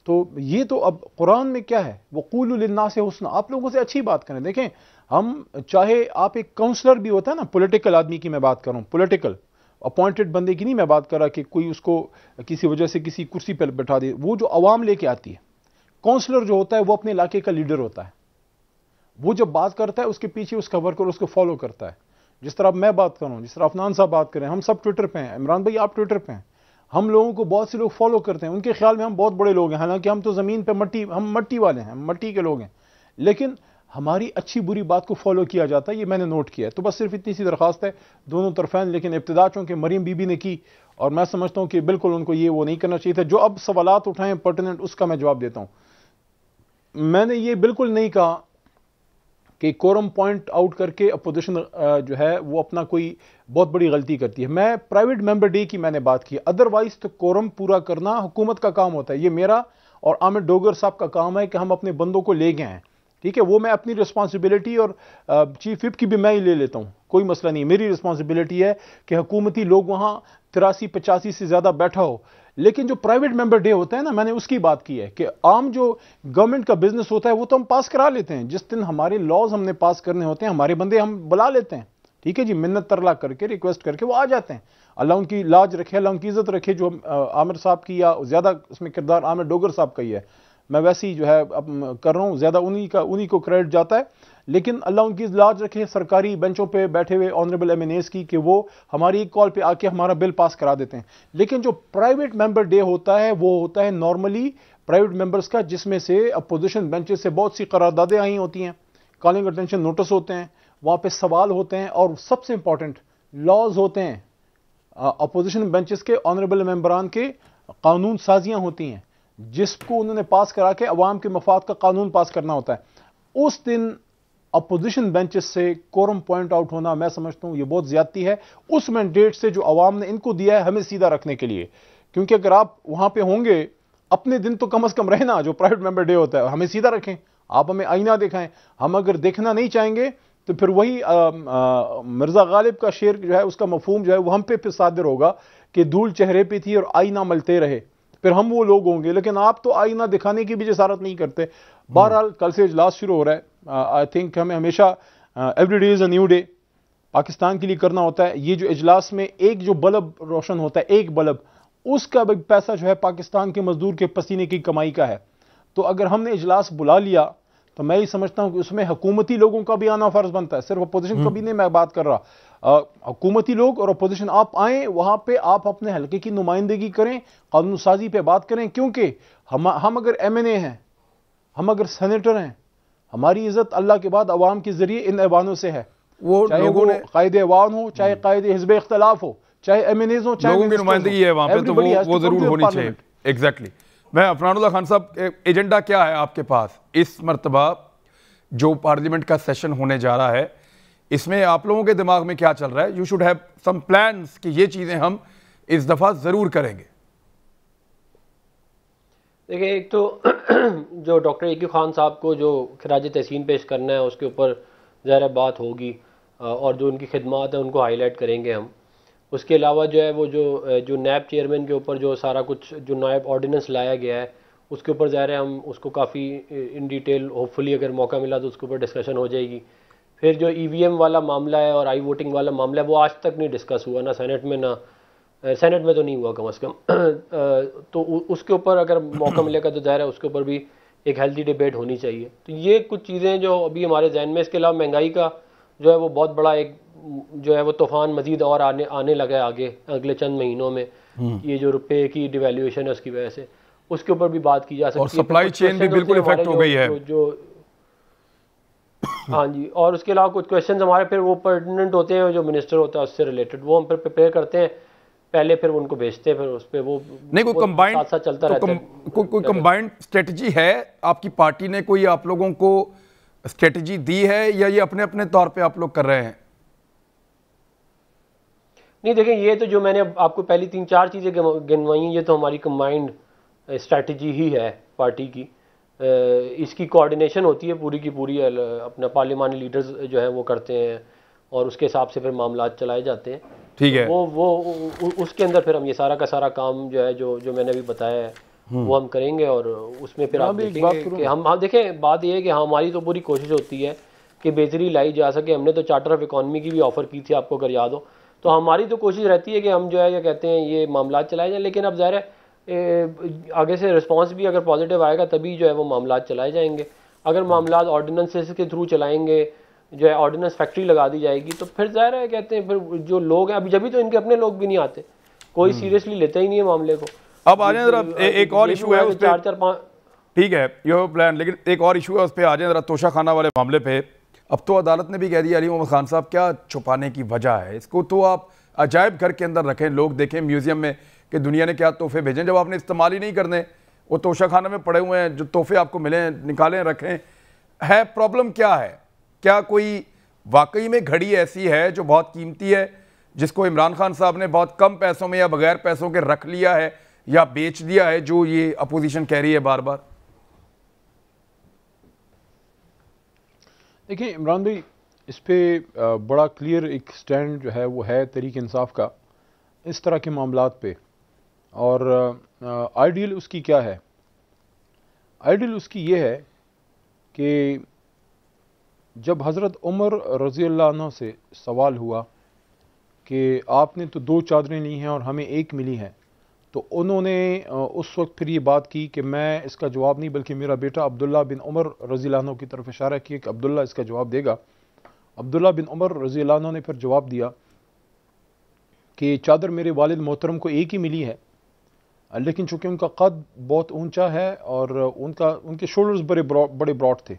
تو یہ تو اب قرآن میں کیا ہے, وَقُولُوا لِلنَّاسِ حُسْنًا, آپ لوگوں سے اچھی بات کریں. دیکھیں ہم چاہے آپ ایک کاؤنسلر بھی ہوتا ہے نا, پولیٹیکل آدمی کی میں بات کر رہا ہوں, پولیٹیکل اپوائنٹڈ بندے کی نہیں میں بات کر رہا کہ کوئی اس کو کسی وجہ سے کسی کرسی پہ بٹھا دے, وہ جو عوام لے کے آتی ہے. کاؤنسلر جو ہوتا ہے وہ اپنے علاقے کا لیڈر ہوتا ہے, وہ جب بات کرتا ہے اس کے پیچھے اس کا ورکر اس کو فالو کرتا ہے. جس طرح میں بات کر رہا ہوں, جس طرح عفنان صاحب بات کریں, ہم سب ٹویٹر پہ ہیں, عمران بھائی آپ ٹویٹر پہ ہیں, ہم لوگوں کو بہت سے لوگ فالو کرتے ہیں, ان کے خیال میں ہم بہت بڑے لوگ ہیں, حالانکہ ہم تو زمین پہ ہم مٹی والے ہیں, ہم مٹی کے لوگ ہیں, لیکن ہماری اچھی بری بات کو فالو کیا جاتا ہے, یہ میں نے نوٹ کیا ہے. تو بس صرف اتنی سی درخواست ہے دونوں طرفین, لیکن ابتدا چونکہ مریم بی بی نے کی اور میں سمجھتا ہوں کہ بالکل ان کو یہ وہ نہیں کرنا چاہیے تھا. جو اب سوالات اٹھائیں پرٹیننٹ اس کا میں جواب دیتا ہوں. میں نے یہ بالکل نہیں کہا کہ کورم پوائنٹ آؤٹ کر کے اپوزیشن جو ہے وہ اپنا کوئی بہت بڑی غلطی کرتی ہے. میں پرائیویٹ ممبر ڈے کی میں نے بات کی, ادروائز تو کورم پورا کرنا حکومت کا کام ہوتا ہے. یہ میرا اور عامر ڈوگر صاحب کا کام ہے کہ ہم اپنے بندوں کو لے گئے ہیں, ٹھیک ہے, وہ میں اپنی رسپانسبلٹی اور چیف وپ کی بھی میں ہی لے لیتا ہوں, کوئی مسئلہ نہیں. میری رسپانسبلٹی ہے کہ حکومتی لوگ وہاں 83-85 سے زیادہ بیٹھا ہو, لیکن جو پرائیویٹ ممبر ڈے ہوتا ہے نا, میں نے اس کی بات کی ہے کہ عام جو گورنمنٹ کا بزنس ہوتا ہے وہ تو ہم پاس کرا لیتے ہیں. جس دن ہمارے لاز ہم نے پاس کرنے ہوتے ہیں ہمارے بندے ہم بلا لیتے ہیں, ٹھیک ہے جی, منت ترلا کر کے ریکویسٹ کر کے وہ آ جاتے ہیں. اللہ ان کی لاج رکھے, اللہ ان کی عزت رکھے. جو عامر صاحب کی یا زیادہ اس میں کردار عامر ڈوگر صاحب کا ہی ہے, میں ویسے ہی جو ہے اب کر رہا ہوں, زیادہ انہی کو کریڈٹ جاتا ہے, لیکن اللہ ان کی لاج رکھے سرکاری بینچوں پہ بیٹھے ہوئے آنریبل ایم این ایز کی کہ وہ ہماری ایک کال پہ آ کے ہمارا بل پاس کرا دیتے ہیں. لیکن جو پرائیویٹ ممبر ڈے ہوتا ہے وہ ہوتا ہے نارملی پرائیویٹ ممبرز کا, جس میں سے اپوزیشن بینچز سے بہت سی قراردادیں آئی ہوتی ہیں, کالنگ اٹینشن نوٹس ہوتے ہیں, وہاں پہ سوال ہوتے ہیں, اور سب سے امپورٹنٹ لاز ہوتے ہیں. اپوزیشن بینچز کے آنریبل ممبران کے قانون سازیاں ہوتی ہیں جس کو انہوں نے پاس کرا کے عوام کے مفاد کا قانون پاس کرنا ہوتا ہے. اس دن اپوزیشن بینچز سے کورم پوائنٹ آؤٹ ہونا میں سمجھتا ہوں یہ بہت زیادتی ہے اس مینڈیٹ سے جو عوام نے ان کو دیا ہے ہمیں سیدھا رکھنے کے لیے. کیونکہ اگر آپ وہاں پہ ہوں گے اپنے دن تو کم از کم رہنا جو پرائیویٹ ممبر ڈے ہوتا ہے ہمیں سیدھا رکھیں, آپ ہمیں آئینہ دکھائیں. ہم اگر دیکھنا نہیں چاہیں گے تو پھر وہی مرزا غالب کا شعر جو ہے اس کا مفہوم جو ہے وہ ہم پہ پھر صادر ہوگا کہ دھول چہرے پہ تھی اور آئینہ ملتے رہے, پھر ہم وہ لوگ ہوں گے. لیکن آپ تو آئینہ دکھانے کی بھی جسارت نہیں کرتے. بہرحال کل سے اجلاس شروع ہو رہا ہے. آئی تھنک ہمیں ہمیشہ every day is a new day Pakistan کے لیے کرنا ہوتا ہے. یہ جو اجلاس میں ایک جو بلب روشن ہوتا ہے ایک بلب اس کا بھی پیسہ جو ہے پاکستان کے مزدور کے پسینے کی کمائی کا ہے. تو اگر ہم نے اجلاس بلا لیا تو میں یہ سمجھتا ہوں کہ اس میں حکومتی لوگوں کا بھی آنا فرض بنتا ہے, صرف اپوزیشن کا بھی نہیں میں بات کر رہا. حکومتی لوگ اور اپوزیشن آپ آئیں وہاں پہ آپ اپنے حلقے کی نمائندگی کریں, قانون سازی پہ بات کریں. کیونکہ ہم اگر ایم این اے ہیں, ہم اگر سینیٹر ہیں, ہماری عزت اللہ کے بعد عوام کے ذریعے ان ایوانوں سے ہے.
وہ
چاہے وہ قائد ایوان ہو, چاہے قائد حزب اختلاف ہو, چاہے ایم این ایز ہوں, چاہے
لوگوں کی نمائندگی ہے وہاں پہ تو وہ ضرور ہونی چاہیے. ایگزیکٹلی. میں عفنان اللہ خان صاحب, ایجنڈا کیا ہے آپ کے پاس اس مرتبہ جو پارلیمنٹ کا سیشن ہونے جا رہا ہے, اس میں آپ لوگوں کے دماغ میں کیا چل رہا ہے؟ You should have some plans کہ یہ چیزیں ہم اس دفعہ ضرور کریں گے.
دیکھیں, ایک تو جو ڈاکٹر ایکیو خان صاحب کو جو خراج تحسین پیش کرنا ہے اس کے اوپر ظاہر بات ہوگی, اور جو ان کی خدمات ہیں ان کو ہائی لائٹ کریں گے ہم. اس کے علاوہ جو ہے وہ جو نیب چیئرمین کے اوپر جو سارا کچھ جو نائب آرڈیننس لایا گیا ہے اس کے اوپر ظاہر ہے ہم اس کو کافی ان ڈیٹیل ہوپ فلی اگر موقع ملا تو اس کے اوپر ڈسکشن ہو جائے گی. پھر جو ای وی ایم والا معاملہ ہے اور آئی ووٹنگ والا معاملہ ہے وہ آج تک نہیں ڈسکس ہوا, نہ سینٹ میں نہ سینٹ میں تو نہیں ہوا کم از کم. تو اس کے اوپر اگر موقع ملے گا تو ظاہر ہے اس کے اوپر بھی ایک ہیلتھی ڈیبیٹ ہونی چاہیے. تو یہ کچھ چیزیں جو ابھی ہمارے ذہن میں. اس کے علاوہ مہنگائی کا جو ہے وہ بہت بڑا ایک جو ہے وہ طوفان مزید اور آنے لگا ہے آگے اگلے چند مہینوں میں. یہ جو روپے کی ڈیویلیویشن ہے اس کی وجہ سے اس کے اوپر بھی بات کی جا سکتی ہے.
اور سپلائی چین بھی بالکل افیکٹ ہو گئی ہے
جو ہاں جی. اور اس کے علاوہ کچھ کویشچنز ہمارے پھر وہ پرٹیننٹ ہوتے ہیں جو منسٹر ہوتا ہے اس سے ریلیٹڈ, وہ ہم پھر پریپیئر کرتے ہیں پہلے, پھر ان کو بھیجتے ہیں, پھر اس پہ وہ
نہیں کوئی کمبائنڈ
ساتھ ساتھ چلتا رہتا ہے.
کوئی کمبائنڈ اسٹریٹجی ہے آپ کی پارٹی نے, کوئی آپ لوگوں کو اسٹریٹجی دی ہے یا یہ اپنے اپنے طور پہ آپ لوگ کر رہے ہیں؟
نہیں دیکھیں, یہ تو جو میں نے آپ کو پہلی 3-4 چیزیں گنوائی ہیں یہ تو ہماری کمبائنڈ اسٹریٹجی ہی ہے پارٹی کی. اس کی کوآرڈینیشن ہوتی ہے پوری کی پوری, اپنا پارلیمانی لیڈرز جو ہیں وہ کرتے ہیں اور اس کے حساب سے پھر معاملات چلائے جاتے ہیں.
ٹھیک ہے,
وہ اس کے اندر پھر ہم یہ سارا کا سارا کام جو ہے جو میں نے ابھی بتایا ہے وہ ہم کریں گے. اور اس میں پھر آپ دیکھیں گے کہ ہم دیکھیں بات یہ ہے کہ ہماری تو پوری کوشش ہوتی ہے کہ بہتری لائی جا سکے. ہم نے تو چارٹر آف اکانومی کی بھی آفر کی تھی آپ کو اگر یاد ہو, تو ہماری تو کوشش رہتی ہے کہ ہم جو ہے یہ کہتے ہیں یہ معاملات چلائے جائیں. لیکن اب ظاہر ہے آگے سے رسپانس بھی اگر پازیٹیو آئے گا تبھی جو ہے وہ معاملات چلائے جائیں گے. اگر معاملات آرڈیننسز کے تھرو چلائیں گے, جو ہے آرڈیننس فیکٹری لگا دی جائے گی, تو پھر ظاہر ہے کہتے ہیں پھر جو لوگ ہیں ابھی جبھی تو ان کے اپنے لوگ بھی نہیں آتے, کوئی سیریسلی لیتا ہی نہیں ہے معاملے کو.
اب آ جائیں ذرا, ایک اور ایشو ہے اس پہ,
4-5
ٹھیک ہے یو پلان, لیکن ایک اور ایشو ہے اس پہ آ جائیں ذرا, توشہ خانہ والے معاملے پہ. اب تو عدالت نے بھی کہہ دیا علی محمد خان صاحب کیا چھپانے کی وجہ ہے, اس کو تو آپ عجائب گھر کے اندر رکھیں, لوگ دیکھیں میوزیم میں کہ دنیا نے کیا تحفے بھیجیں, جب آپ نے استعمال ہی نہیں کرنے, وہ توشہ خانہ میں پڑے ہوئے ہیں, جو تحفے آپ کو ملیں نکالیں رکھیں. ہے پرابلم کیا ہے؟ کیا کوئی واقعی میں گھڑی ایسی ہے جو بہت قیمتی ہے جس کو عمران خان صاحب نے بہت کم پیسوں میں یا بغیر پیسوں کے رکھ لیا ہے یا بیچ دیا ہے, جو یہ اپوزیشن کہہ رہی ہے بار بار؟
دیکھیں عمران بھائی, اس پہ بڑا کلیئر ایک سٹینڈ جو ہے وہ ہے تحریک انصاف کا اس طرح کے معاملات پہ. اور آئیڈیل اس کی کیا ہے؟ آئیڈیل اس کی یہ ہے کہ جب حضرت عمر رضی اللہ عنہ سے سوال ہوا کہ آپ نے تو 2 چادریں لی ہیں اور ہمیں 1 ملی ہیں, تو انہوں نے اس وقت پھر یہ بات کی کہ میں اس کا جواب نہیں بلکہ میرا بیٹا عبداللہ بن عمر رضی اللہ عنہ کی طرف اشارہ کیا کہ عبداللہ اس کا جواب دے گا. عبداللہ بن عمر رضی اللہ عنہ نے پھر جواب دیا کہ چادر میرے والد محترم کو 1 ہی ملی ہے, لیکن چونکہ ان کا قد بہت اونچا ہے اور ان کے شولڈرز بڑے براڈ تھے,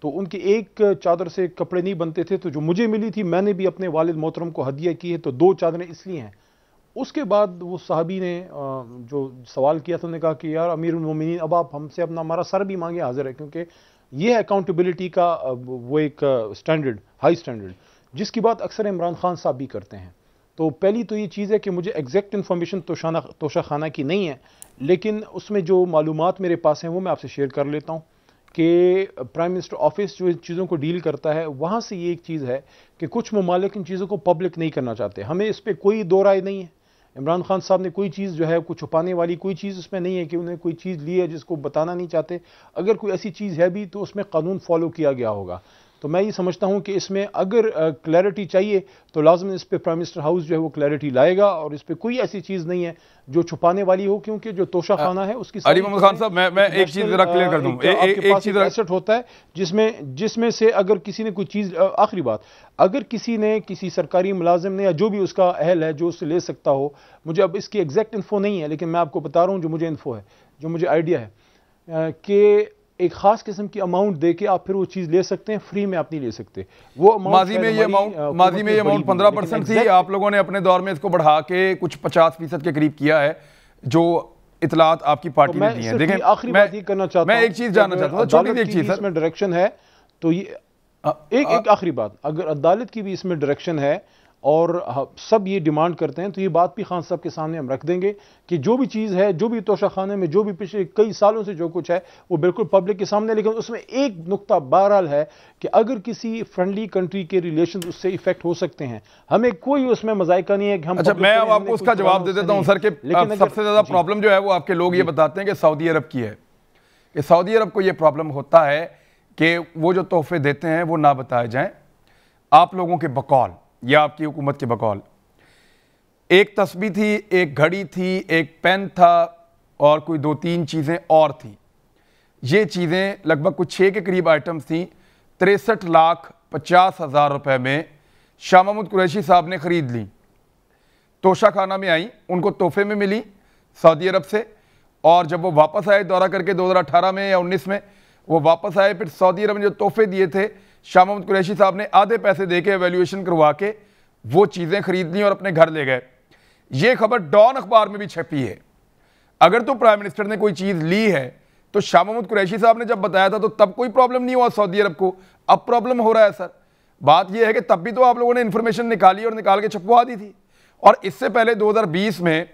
تو ان کے ایک چادر سے کپڑے نہیں بنتے تھے, تو جو مجھے ملی تھی میں نے بھی اپنے والد محترم کو ہدیہ کی ہے, تو 2 چادریں اس لیے ہیں. اس کے بعد وہ صحابی نے جو سوال کیا تھا, انہوں نے کہا کہ یار امیر المومنین, اب آپ ہم سے ہمارا سر بھی مانگے حاضر ہے, کیونکہ یہ ہے اکاؤنٹیبلٹی کا وہ ایک سٹینڈرڈ، ہائی سٹینڈرڈ، جس کی بات اکثر عمران خان صاحب بھی کرتے ہیں. تو پہلی تو یہ چیز ہے کہ مجھے ایگزیکٹ انفارمیشن توشہ خانہ کی نہیں ہے، لیکن اس میں جو معلومات میرے پاس ہیں وہ میں آپ سے شیئر کر لیتا ہوں کہ پرائم منسٹر آفس جو ان چیزوں کو ڈیل کرتا ہے، وہاں سے یہ ایک چیز ہے کہ کچھ ممالک ان چیزوں کو پبلک نہیں کرنا چاہتے. ہمیں اس پہ کوئی دو رائے نہیں ہے. عمران خان صاحب نے کوئی چیز جو ہے کوئی چھپانے والی کوئی چیز اس میں نہیں ہے کہ انہیں کوئی چیز لی ہے جس کو بتانا نہیں چاہتے. اگر کوئی ایسی چیز ہے بھی تو اس میں قانون فالو کیا گیا ہوگا. تو میں یہ سمجھتا ہوں کہ اس میں اگر کلیئرٹی چاہیے تو لازم اس پہ پرائم منسٹر ہاؤس جو ہے وہ کلیئرٹی لائے گا، اور اس پہ کوئی ایسی چیز نہیں ہے جو چھپانے والی ہو، کیونکہ جو توشہ خانہ ہے اس کی
علی محمد خان صاحب میں ایک چیز ذرا کلیئر کر دوں.
آپ کے پاس ایک ایسٹ ہوتا ہے جس میں سے اگر کسی نے کوئی چیز، آخری بات، اگر کسی نے کسی سرکاری ملازم نے یا جو بھی اس کا اہل ہے جو اس سے لے سکتا ہو، مجھے اب اس کی ایگزیکٹ انفو نہیں ہے لیکن میں آپ کو بتا رہا ہوں جو مجھے انفو ہے، جو مجھے آئیڈیا ہے کہ ایک خاص قسم کی اماؤنٹ دے کے آپ پھر وہ چیز لے سکتے ہیں، فری میں آپ نہیں لے سکتے. وہ
ماضی میں یہ اماؤنٹ 15% تھی. آپ لوگوں نے اپنے دور میں اس کو بڑھا کے کچھ 50% کے قریب کیا ہے، جو اطلاعات آپ کی پارٹی نے دی ہیں. دیکھیں
آخری بات یہ کرنا چاہتا ہوں،
میں ایک چیز جاننا چاہتا ہوں، چھوٹی سی ایک چیز
اس میں ڈائریکشن ہے تو یہ ایک آخری بات، اگر عدالت کی بھی اس میں ڈائریکشن ہے اور سب یہ ڈیمانڈ کرتے ہیں تو یہ بات بھی خان صاحب کے سامنے ہم رکھ دیں گے کہ جو بھی چیز ہے، جو بھی توشہ خانے میں جو بھی پچھلے کئی سالوں سے جو کچھ ہے وہ بالکل پبلک کے سامنے. لیکن اس میں ایک نقطہ بہرحال ہے کہ اگر کسی فرینڈلی کنٹری کے ریلیشن اس سے ایفیکٹ ہو سکتے ہیں، ہمیں کوئی اس میں مذائقہ نہیں ہے کہ ہم.
اچھا، میں اب آپ کو اس کا جواب دے دیتا ہوں سر کہ سب سے زیادہ پرابلم جو ہے وہ آپ کے لوگ یہ بتاتے ہیں کہ سعودی عرب کی ہے، کہ سعودی عرب کو یہ پرابلم ہوتا ہے کہ وہ جو تحفے دیتے ہیں وہ نہ بتائے جائیں آپ لوگوں کے بقول یا آپ کی حکومت کے بقول. ایک تسبیح تھی، ایک گھڑی تھی، ایک پین تھا اور کوئی 2-3 چیزیں اور تھیں. یہ چیزیں لگ بھگ کچھ 6 کے قریب آئٹمز تھیں. 63,50,000 روپے میں شاہ محمود قریشی صاحب نے خرید لیں. توشہ خانہ میں آئیں، ان کو تحفے میں ملی سعودی عرب سے، اور جب وہ واپس آئے دورہ کر کے 2018 میں یا 19 میں وہ واپس آئے، پھر سعودی عرب نے جو تحفے دیے تھے شاہ محمود قریشی صاحب نے آدھے پیسے دے کے ایویلیویشن کروا کے وہ چیزیں خرید لیں اور اپنے گھر لے گئے. یہ خبر ڈان اخبار میں بھی چھپی ہے. اگر تو پرائم منسٹر نے کوئی چیز لی ہے تو شاہ محمود قریشی صاحب نے جب بتایا تھا تو تب کوئی پرابلم نہیں ہوا سعودی عرب کو، اب پرابلم ہو رہا ہے سر. بات یہ ہے کہ تب بھی تو آپ لوگوں نے انفارمیشن نکالی اور نکال کے چھپوا دی تھی. اور اس سے پہلے 2020 میں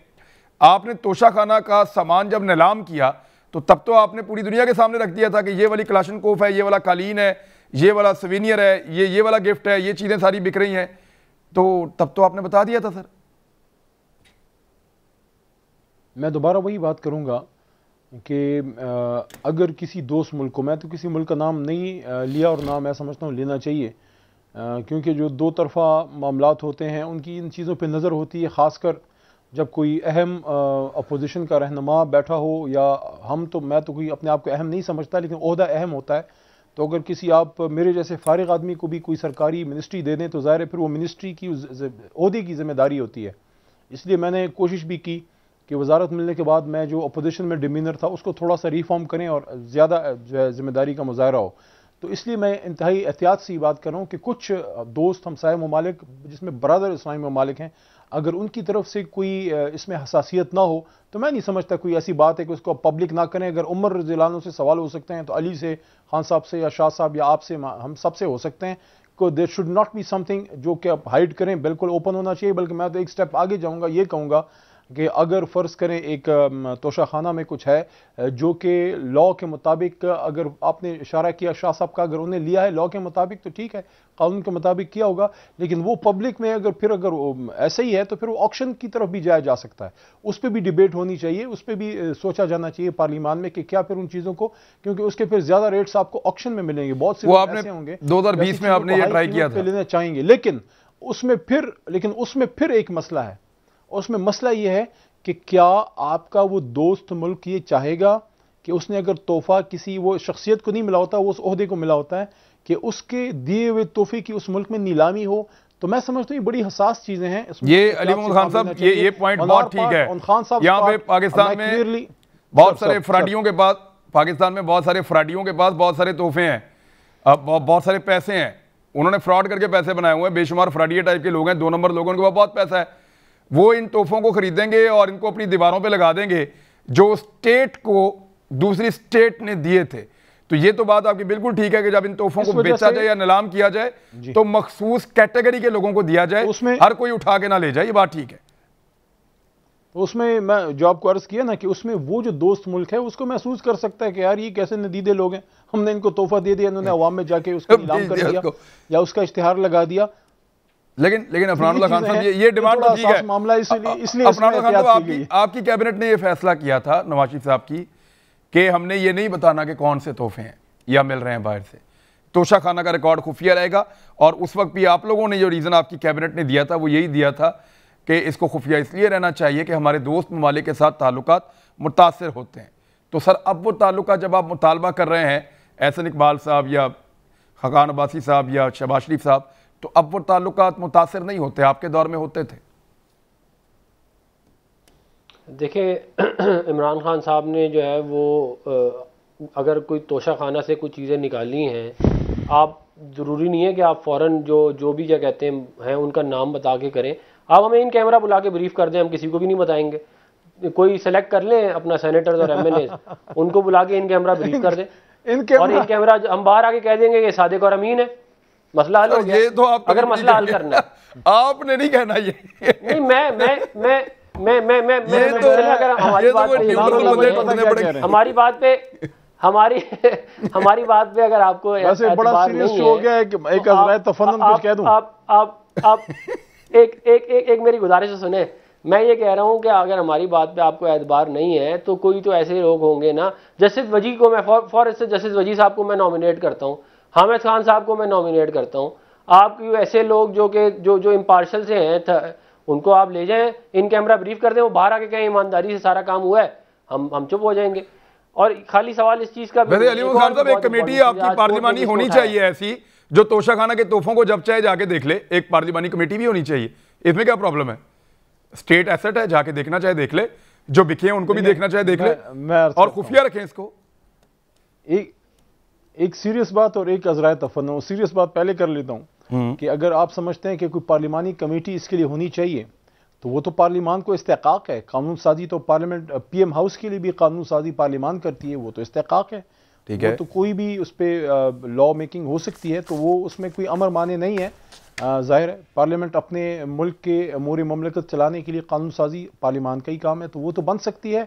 آپ نے توشہ خانہ کا سامان جب نیلام کیا تو تب تو آپ نے پوری دنیا کے سامنے رکھ دیا تھا کہ یہ والی کلاشن کوف ہے، یہ والا قالین ہے، یہ والا سوینئر ہے، یہ والا گفٹ ہے، یہ چیزیں ساری بک رہی ہیں. تو تب تو آپ نے بتا دیا تھا سر.
میں دوبارہ وہی بات کروں گا کہ اگر کسی دوست ملک کو، میں تو کسی ملک کا نام نہیں لیا اور نہ میں سمجھتا ہوں لینا چاہیے، کیونکہ جو دو طرفہ معاملات ہوتے ہیں ان کی ان چیزوں پہ نظر ہوتی ہے، خاص کر جب کوئی اہم اپوزیشن کا رہنما بیٹھا ہو، یا میں تو کوئی اپنے آپ کو اہم نہیں سمجھتا لیکن عہدہ اہم ہوتا ہے. تو اگر کسی آپ میرے جیسے فارغ آدمی کو بھی کوئی سرکاری منسٹری دے دیں تو ظاہر ہے پھر وہ منسٹری کی عہدے کی ذمہ داری ہوتی ہے. اس لیے میں نے کوشش بھی کی کہ وزارت ملنے کے بعد میں جو اپوزیشن میں ڈیمینر تھا اس کو تھوڑا سا ریفارم کریں اور زیادہ جو ہے ذمہ داری کا مظاہرہ ہو. تو اس لیے میں انتہائی احتیاط سے یہ بات کر رہا ہوں کہ کچھ دوست ہمسائے ممالک جس میں برادر اسلامی ممالک ہیں، اگر ان کی طرف سے کوئی اس میں حساسیت نہ ہو تو میں نہیں سمجھتا کوئی ایسی بات ہے کہ اس کو پبلک نہ کریں. اگر عمر رضی اللہ عنہ سے سوال ہو سکتے ہیں تو علی سے، خان صاحب سے یا شاہ صاحب یا آپ سے، ہم سب سے ہو سکتے ہیں. کو there should not be something جو کہ آپ ہائڈ کریں، بالکل اوپن ہونا چاہیے. بلکہ میں تو ایک سٹیپ آگے جاؤں گا، یہ کہوں گا کہ اگر فرض کریں ایک توشہ خانہ میں کچھ ہے جو کہ لاء کے مطابق، اگر آپ نے اشارہ کیا شاہ صاحب کا، اگر انہیں لیا ہے لاء کے مطابق تو ٹھیک ہے، قانون کے مطابق کیا ہوگا. لیکن وہ پبلک میں اگر ایسا ہی ہے تو پھر وہ آکشن کی طرف بھی جایا جا سکتا ہے. اس پہ بھی ڈیبیٹ ہونی چاہیے، اس پہ بھی سوچا جانا چاہیے پارلیمان میں کہ کیا پھر ان چیزوں کو، کیونکہ اس کے پھر زیادہ ریٹس آپ کو آکشن میں ملیں گے. بہت سے لوگ ایسے ہوں گے
2020 میں آپ نے یہ ٹرائی کیا تھا
لینا چاہیں گے، لیکن اس میں پھر ایک مسئلہ ہے. اس میں مسئلہ یہ ہے کہ کیا آپ کا وہ دوست ملک یہ چاہے گا کہ اس نے اگر تحفہ کسی وہ شخصیت کو نہیں ملا ہوتا، وہ اس عہدے کو ملا ہوتا ہے، کہ اس کے دیے ہوئے تحفے کی اس ملک میں نیلامی ہو. تو میں سمجھتا ہوں یہ بڑی حساس چیزیں ہیں.
یہ علی محمد خان صاحب یہ پوائنٹ بہت ٹھیک ہے. یہاں پہ پاکستان میں بہت سارے فراڈیوں کے پاس، بہت سارے تحفے ہیں، بہت سارے پیسے ہیں. انہوں نے فراڈ کر کے پیسے بنائے ہوئے ہیں، بے شمار فراڈیے ٹائپ کے لوگ ہیں، 2 نمبر لوگوں کے پاس بہت پیسہ ہے. وہ ان تحفوں کو خریدیں گے اور ان کو اپنی دیواروں پہ لگا دیں گے جو اسٹیٹ کو دوسری اسٹیٹ نے دیے تھے. تو یہ تو بات آپ کی بالکل ٹھیک ہے کہ جب ان تحفوں کو بیچا جائے یا نیلام کیا جائے تو مخصوص کیٹیگری کے لوگوں کو دیا جائے، ہر کوئی اٹھا کے نہ لے جائے، یہ بات ٹھیک ہے۔
اس میں میں جو آپ کو عرض کیا نا کہ اس میں وہ جو دوست ملک ہے اس کو محسوس کر سکتا ہے کہ یار یہ کیسے ندیدے لوگ ہیں، ہم نے ان کو تحفہ دے دیا، انہوں نے عوام میں جا کے اس کو نیلام کر دیا یا اس کا اشتہار لگا دیا۔
لیکن عفنان اللہ خان صاحب یہ ڈیمانڈ تو ٹھیک ہے،
معاملہ اس لیے
عفنان اللہ خان صاحب آپ کی کیبنٹ نے یہ فیصلہ کیا تھا نواز شریف صاحب کی کہ ہم نے یہ نہیں بتانا کہ کون سے تحفے ہیں یا مل رہے ہیں باہر سے، توشہ خانہ کا ریکارڈ خفیہ رہے گا، اور اس وقت بھی آپ لوگوں نے جو ریزن آپ کی کیبنٹ نے دیا تھا وہ یہی دیا تھا کہ اس کو خفیہ اس لیے رہنا چاہیے کہ ہمارے دوست ممالک کے ساتھ تعلقات متاثر ہوتے ہیں۔ تو سر اب وہ تعلقات جب آپ مطالبہ کر رہے ہیں احسن اقبال صاحب یا خاقان عباسی صاحب یا شہباز شریف صاحب، تو اب وہ تعلقات متاثر نہیں ہوتے، آپ کے دور میں ہوتے تھے؟
دیکھیں عمران خان صاحب نے جو ہے وہ اگر کوئی توشہ خانہ سے کوئی چیزیں نکالی ہیں، آپ ضروری نہیں ہے کہ آپ فوراً جو بھی کیا کہتے ہیں ان کا نام بتا کے کریں، آپ ہمیں ان کیمرہ بلا کے بریف کر دیں، ہم کسی کو بھی نہیں بتائیں گے۔ کوئی سلیکٹ کر لیں اپنا سینیٹرز اور ایم ایل ایز، ان کو بلا کے ان کیمرہ بریف کر دیں، اور ان کیمرہ ہم باہر آ کے کہہ دیں گے کہ صادق اور امین ہے، مسئلہ حل ہو گیا۔
یہ تو آپ
اگر مسئلہ حل کرنا ہے
آپ نے نہیں کہنا، یہ
نہیں ہماری بات پہ اگر آپ کو
بڑا سیریس ہو گیا ہے کہ ایک عزرائے تفنن کچھ کہہ دوں،
آپ ایک میری گزارش سنیں، میں یہ کہہ رہا ہوں کہ اگر ہماری بات پہ آپ کو اعتبار نہیں ہے تو کوئی تو ایسے لوگ ہوں گے نا، جسٹس وجی کو میں جسٹس وجی صاحب کو میں نامینیٹ کرتا ہوں، حامد خان صاحب کو میں نامینیٹ کرتا ہوں، آپ کی ایسے لوگ جو امپارشل سے ہیں ان کو آپ لے جائیں، ان کیمرہ بریف کر دیں، وہ باہر آ کے کہیں ایمانداری سے سارا کام ہوا ہے، ہم چپ ہو جائیں گے۔ اور خالی سوال اس چیز کا
ویسے علی محمد خان صاحب ایک کمیٹی آپ کی پارلیمانی ہونی چاہیے ایسی جو توشہ خانہ کے تحفوں کو جب چاہے جا کے دیکھ لے، ایک پارلیمانی کمیٹی بھی ہونی چاہیے، اس میں کیا پرابلم ہے؟ اسٹیٹ ایسٹ ہے، جا کے دیکھنا چاہے دیکھ لے، جو بکے ہیں ان کو بھی دیکھنا چاہے دیکھ لے، اور خفیہ رکھیں اس کو۔
ایک سیریس بات اور ایک عذرائے تفنن، سیریس بات پہلے کر لیتا ہوں کہ اگر آپ سمجھتے ہیں کہ کوئی پارلیمانی کمیٹی اس کے لیے ہونی چاہیے تو وہ تو پارلیمان کو استحقاق ہے، قانون سازی تو پارلیمنٹ پی ایم ہاؤس کے لیے بھی قانون سازی پارلیمان کرتی ہے، وہ تو استحقاق ہے، وہ تو کوئی بھی اس پہ لا میکنگ ہو سکتی ہے، تو وہ اس میں کوئی امر مانے نہیں ہے۔ ظاہر ہے پارلیمنٹ اپنے ملک کے امور مملکت چلانے کے لیے قانون سازی پارلیمان کا ہی کام ہے، تو وہ تو بن سکتی ہے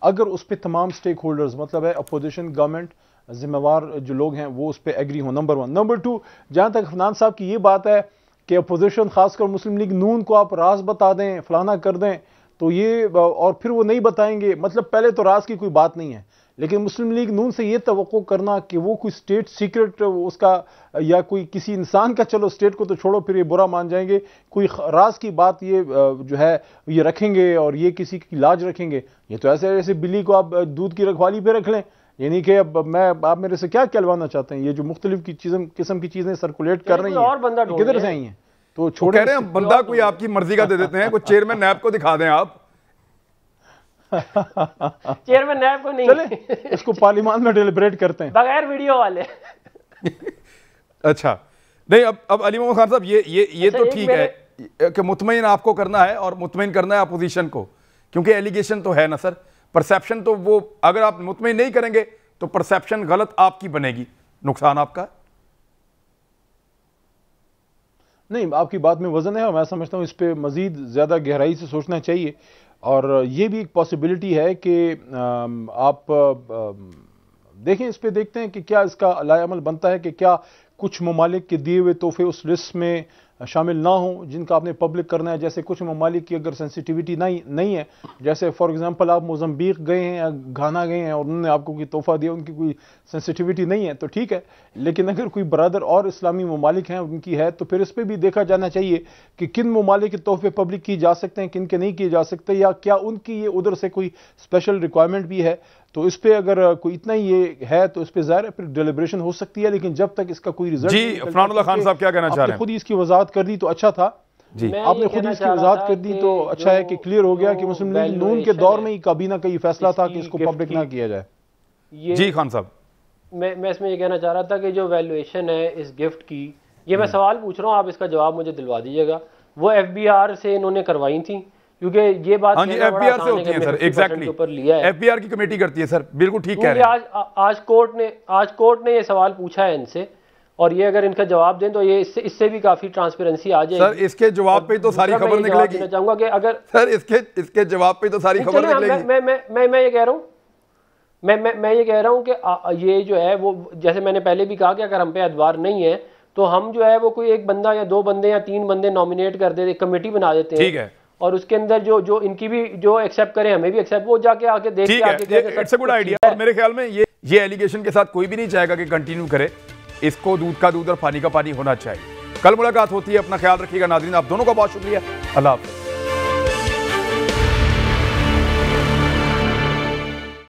اگر اس پہ تمام سٹیک ہولڈرز، مطلب ہے اپوزیشن، گورنمنٹ، ذمہ وار جو لوگ ہیں وہ اس پہ ایگری ہوں، نمبر 1۔ نمبر 2، جہاں تک عفنان صاحب کی یہ بات ہے کہ اپوزیشن خاص کر مسلم لیگ نون کو آپ راز بتا دیں، فلانا کر دیں، تو یہ اور پھر وہ نہیں بتائیں گے، مطلب پہلے تو راز کی کوئی بات نہیں ہے، لیکن مسلم لیگ نون سے یہ توقع کرنا کہ وہ کوئی اسٹیٹ سیکرٹ اس کا یا کوئی کسی انسان کا، چلو اسٹیٹ کو تو چھوڑو پھر یہ برا مان جائیں گے، کوئی راز کی بات یہ جو ہے یہ رکھیں گے اور یہ کسی کی لاج رکھیں گے، یہ تو ایسے بلی کو آپ دودھ کی رکھوالی پہ رکھ لیں، یعنی کہ اب آپ میرے سے کیا کہلوانا چاہتے ہیں؟ یہ جو مختلف قسم کی چیزیں سرکولیٹ کر رہی ہیں کدھر سے آئی ہیں؟ تو
چھوڑے، کہہ رہے ہیں بندہ کوئی آپ کی مرضی کا دے دیتے ہیں، کوئی چیئرمین نیب کو دکھا دیں آپ۔
چیئرمین نیب کو نہیں،
چلیں اس کو پارلیمان میں ڈیلیبریٹ کرتے ہیں
بغیر ویڈیو والے۔
اچھا نہیں، اب علی محمد خان صاحب یہ تو ٹھیک ہے کہ مطمئن آپ کو کرنا ہے اور مطمئن کرنا ہے اپوزیشن کو، کیونکہ ایلیگیشن تو ہے نا سر، پرسیپشن تو وہ اگر آپ مطمئن نہیں کریں گے تو پرسیپشن غلط آپ کی بنے گی، نقصان آپ کا۔
نہیں، آپ کی بات میں وزن ہے اور میں سمجھتا ہوں اس پہ مزید زیادہ گہرائی سے سوچنا چاہیے، اور یہ بھی ایک پاسبلٹی ہے کہ آپ دیکھیں، اس پہ دیکھتے ہیں کہ کیا اس کا لائے عمل بنتا ہے کہ کیا کچھ ممالک کے دیے ہوئے تحفے اس لسٹ میں شامل نہ ہوں جن کا آپ نے پبلک کرنا ہے، جیسے کچھ ممالک کی اگر سینسیٹیوٹی نہیں ہے، جیسے فار ایگزامپل آپ موزمبیق گئے ہیں یا گھانا گئے ہیں اور انہوں نے آپ کو کوئی تحفہ دیا، ان کی کوئی سینسیٹیوٹی نہیں ہے تو ٹھیک ہے، لیکن اگر کوئی برادر اور اسلامی ممالک ہیں ان کی ہے تو پھر اس پہ بھی دیکھا جانا چاہیے کہ کن ممالک کے تحفے پبلک کی جا سکتے ہیں، کن کے نہیں کیے جا سکتے، یا کیا ان کی یہ ادھر سے کوئی اسپیشل ریکوائرمنٹ بھی ہے، تو اس پہ اگر کوئی اتنا ہی یہ ہے تو اس پہ ظاہر ہے پھر ڈیلیبریشن ہو سکتی ہے، لیکن جب تک اس کا کوئی رزلٹ
جی عفنان اللہ خان صاحب کیا کہنا چاہ رہے ہیں؟
خود ہی اس کی وضاحت کر دی تو اچھا تھا، آپ نے خود ہی اس کی وضاحت کر دی تو اچھا ہے کہ کلیئر ہو گیا کہ مسلم لیگ نون کے دور میں ہی کابینہ کا یہ فیصلہ تھا کہ اس کو پبلک نہ کیا جائے۔
جی خان صاحب،
میں اس میں یہ کہنا چاہ رہا تھا کہ جو ویلیویشن ہے اس گفٹ کی، یہ میں سوال پوچھ رہا ہوں، آپ اس کا جواب مجھے دلوا دیجیے گا، وہ ایف بی آر سے انہوں نے کروائی تھیں کیونکہ یہ بات
ہاں جی ایف بی آر سے ہوتی ہے سر، ایگزیکٹلی ایف بی آر کی کمیٹی کرتی ہے سر، بالکل ٹھیک کہہ رہے ہیں.
آج کورٹ نے یہ سوال پوچھا ہے ان سے، اور یہ اگر ان کا جواب دیں تو یہ اس سے بھی کافی ٹرانسپیرنسی آ جائے گی.
سر اس کے جواب پہ تو ساری خبر نکلے گی.
چاہوں گا کہ اگر
سر اس کے جواب پہ تو ساری خبر نکلے گی.
میں یہ کہہ رہا ہوں میں یہ کہہ رہا ہوں کہ یہ جو ہے وہ جیسے میں نے پہلے بھی کہا کہ اگر ہم پہ ادوار نہیں ہے تو ہم جو ہے وہ کوئی ایک بندہ یا دو بندے یا تین بندے نامینیٹ کر دیتے، کمیٹی بنا دیتے ہیں.
ٹھیک ہے. اور
اس کے اندر جو ان کی بھی جو ایکسیپٹ کریں ہمیں بھی ایکسیپٹ، وہ جا کے آ کے دیکھ کے
اٹس اے گڈ آئیڈیا. اور میرے خیال میں یہ ایلیگیشن کے ساتھ کوئی بھی نہیں چاہے گا کہ کنٹینیو کرے. اس کو دودھ کا دودھ اور پانی کا پانی ہونا چاہیے. کل ملاقات ہوتی ہے، اپنا خیال رکھیے گا ناظرین. آپ دونوں کا بہت شکریہ. اللہ حافظ.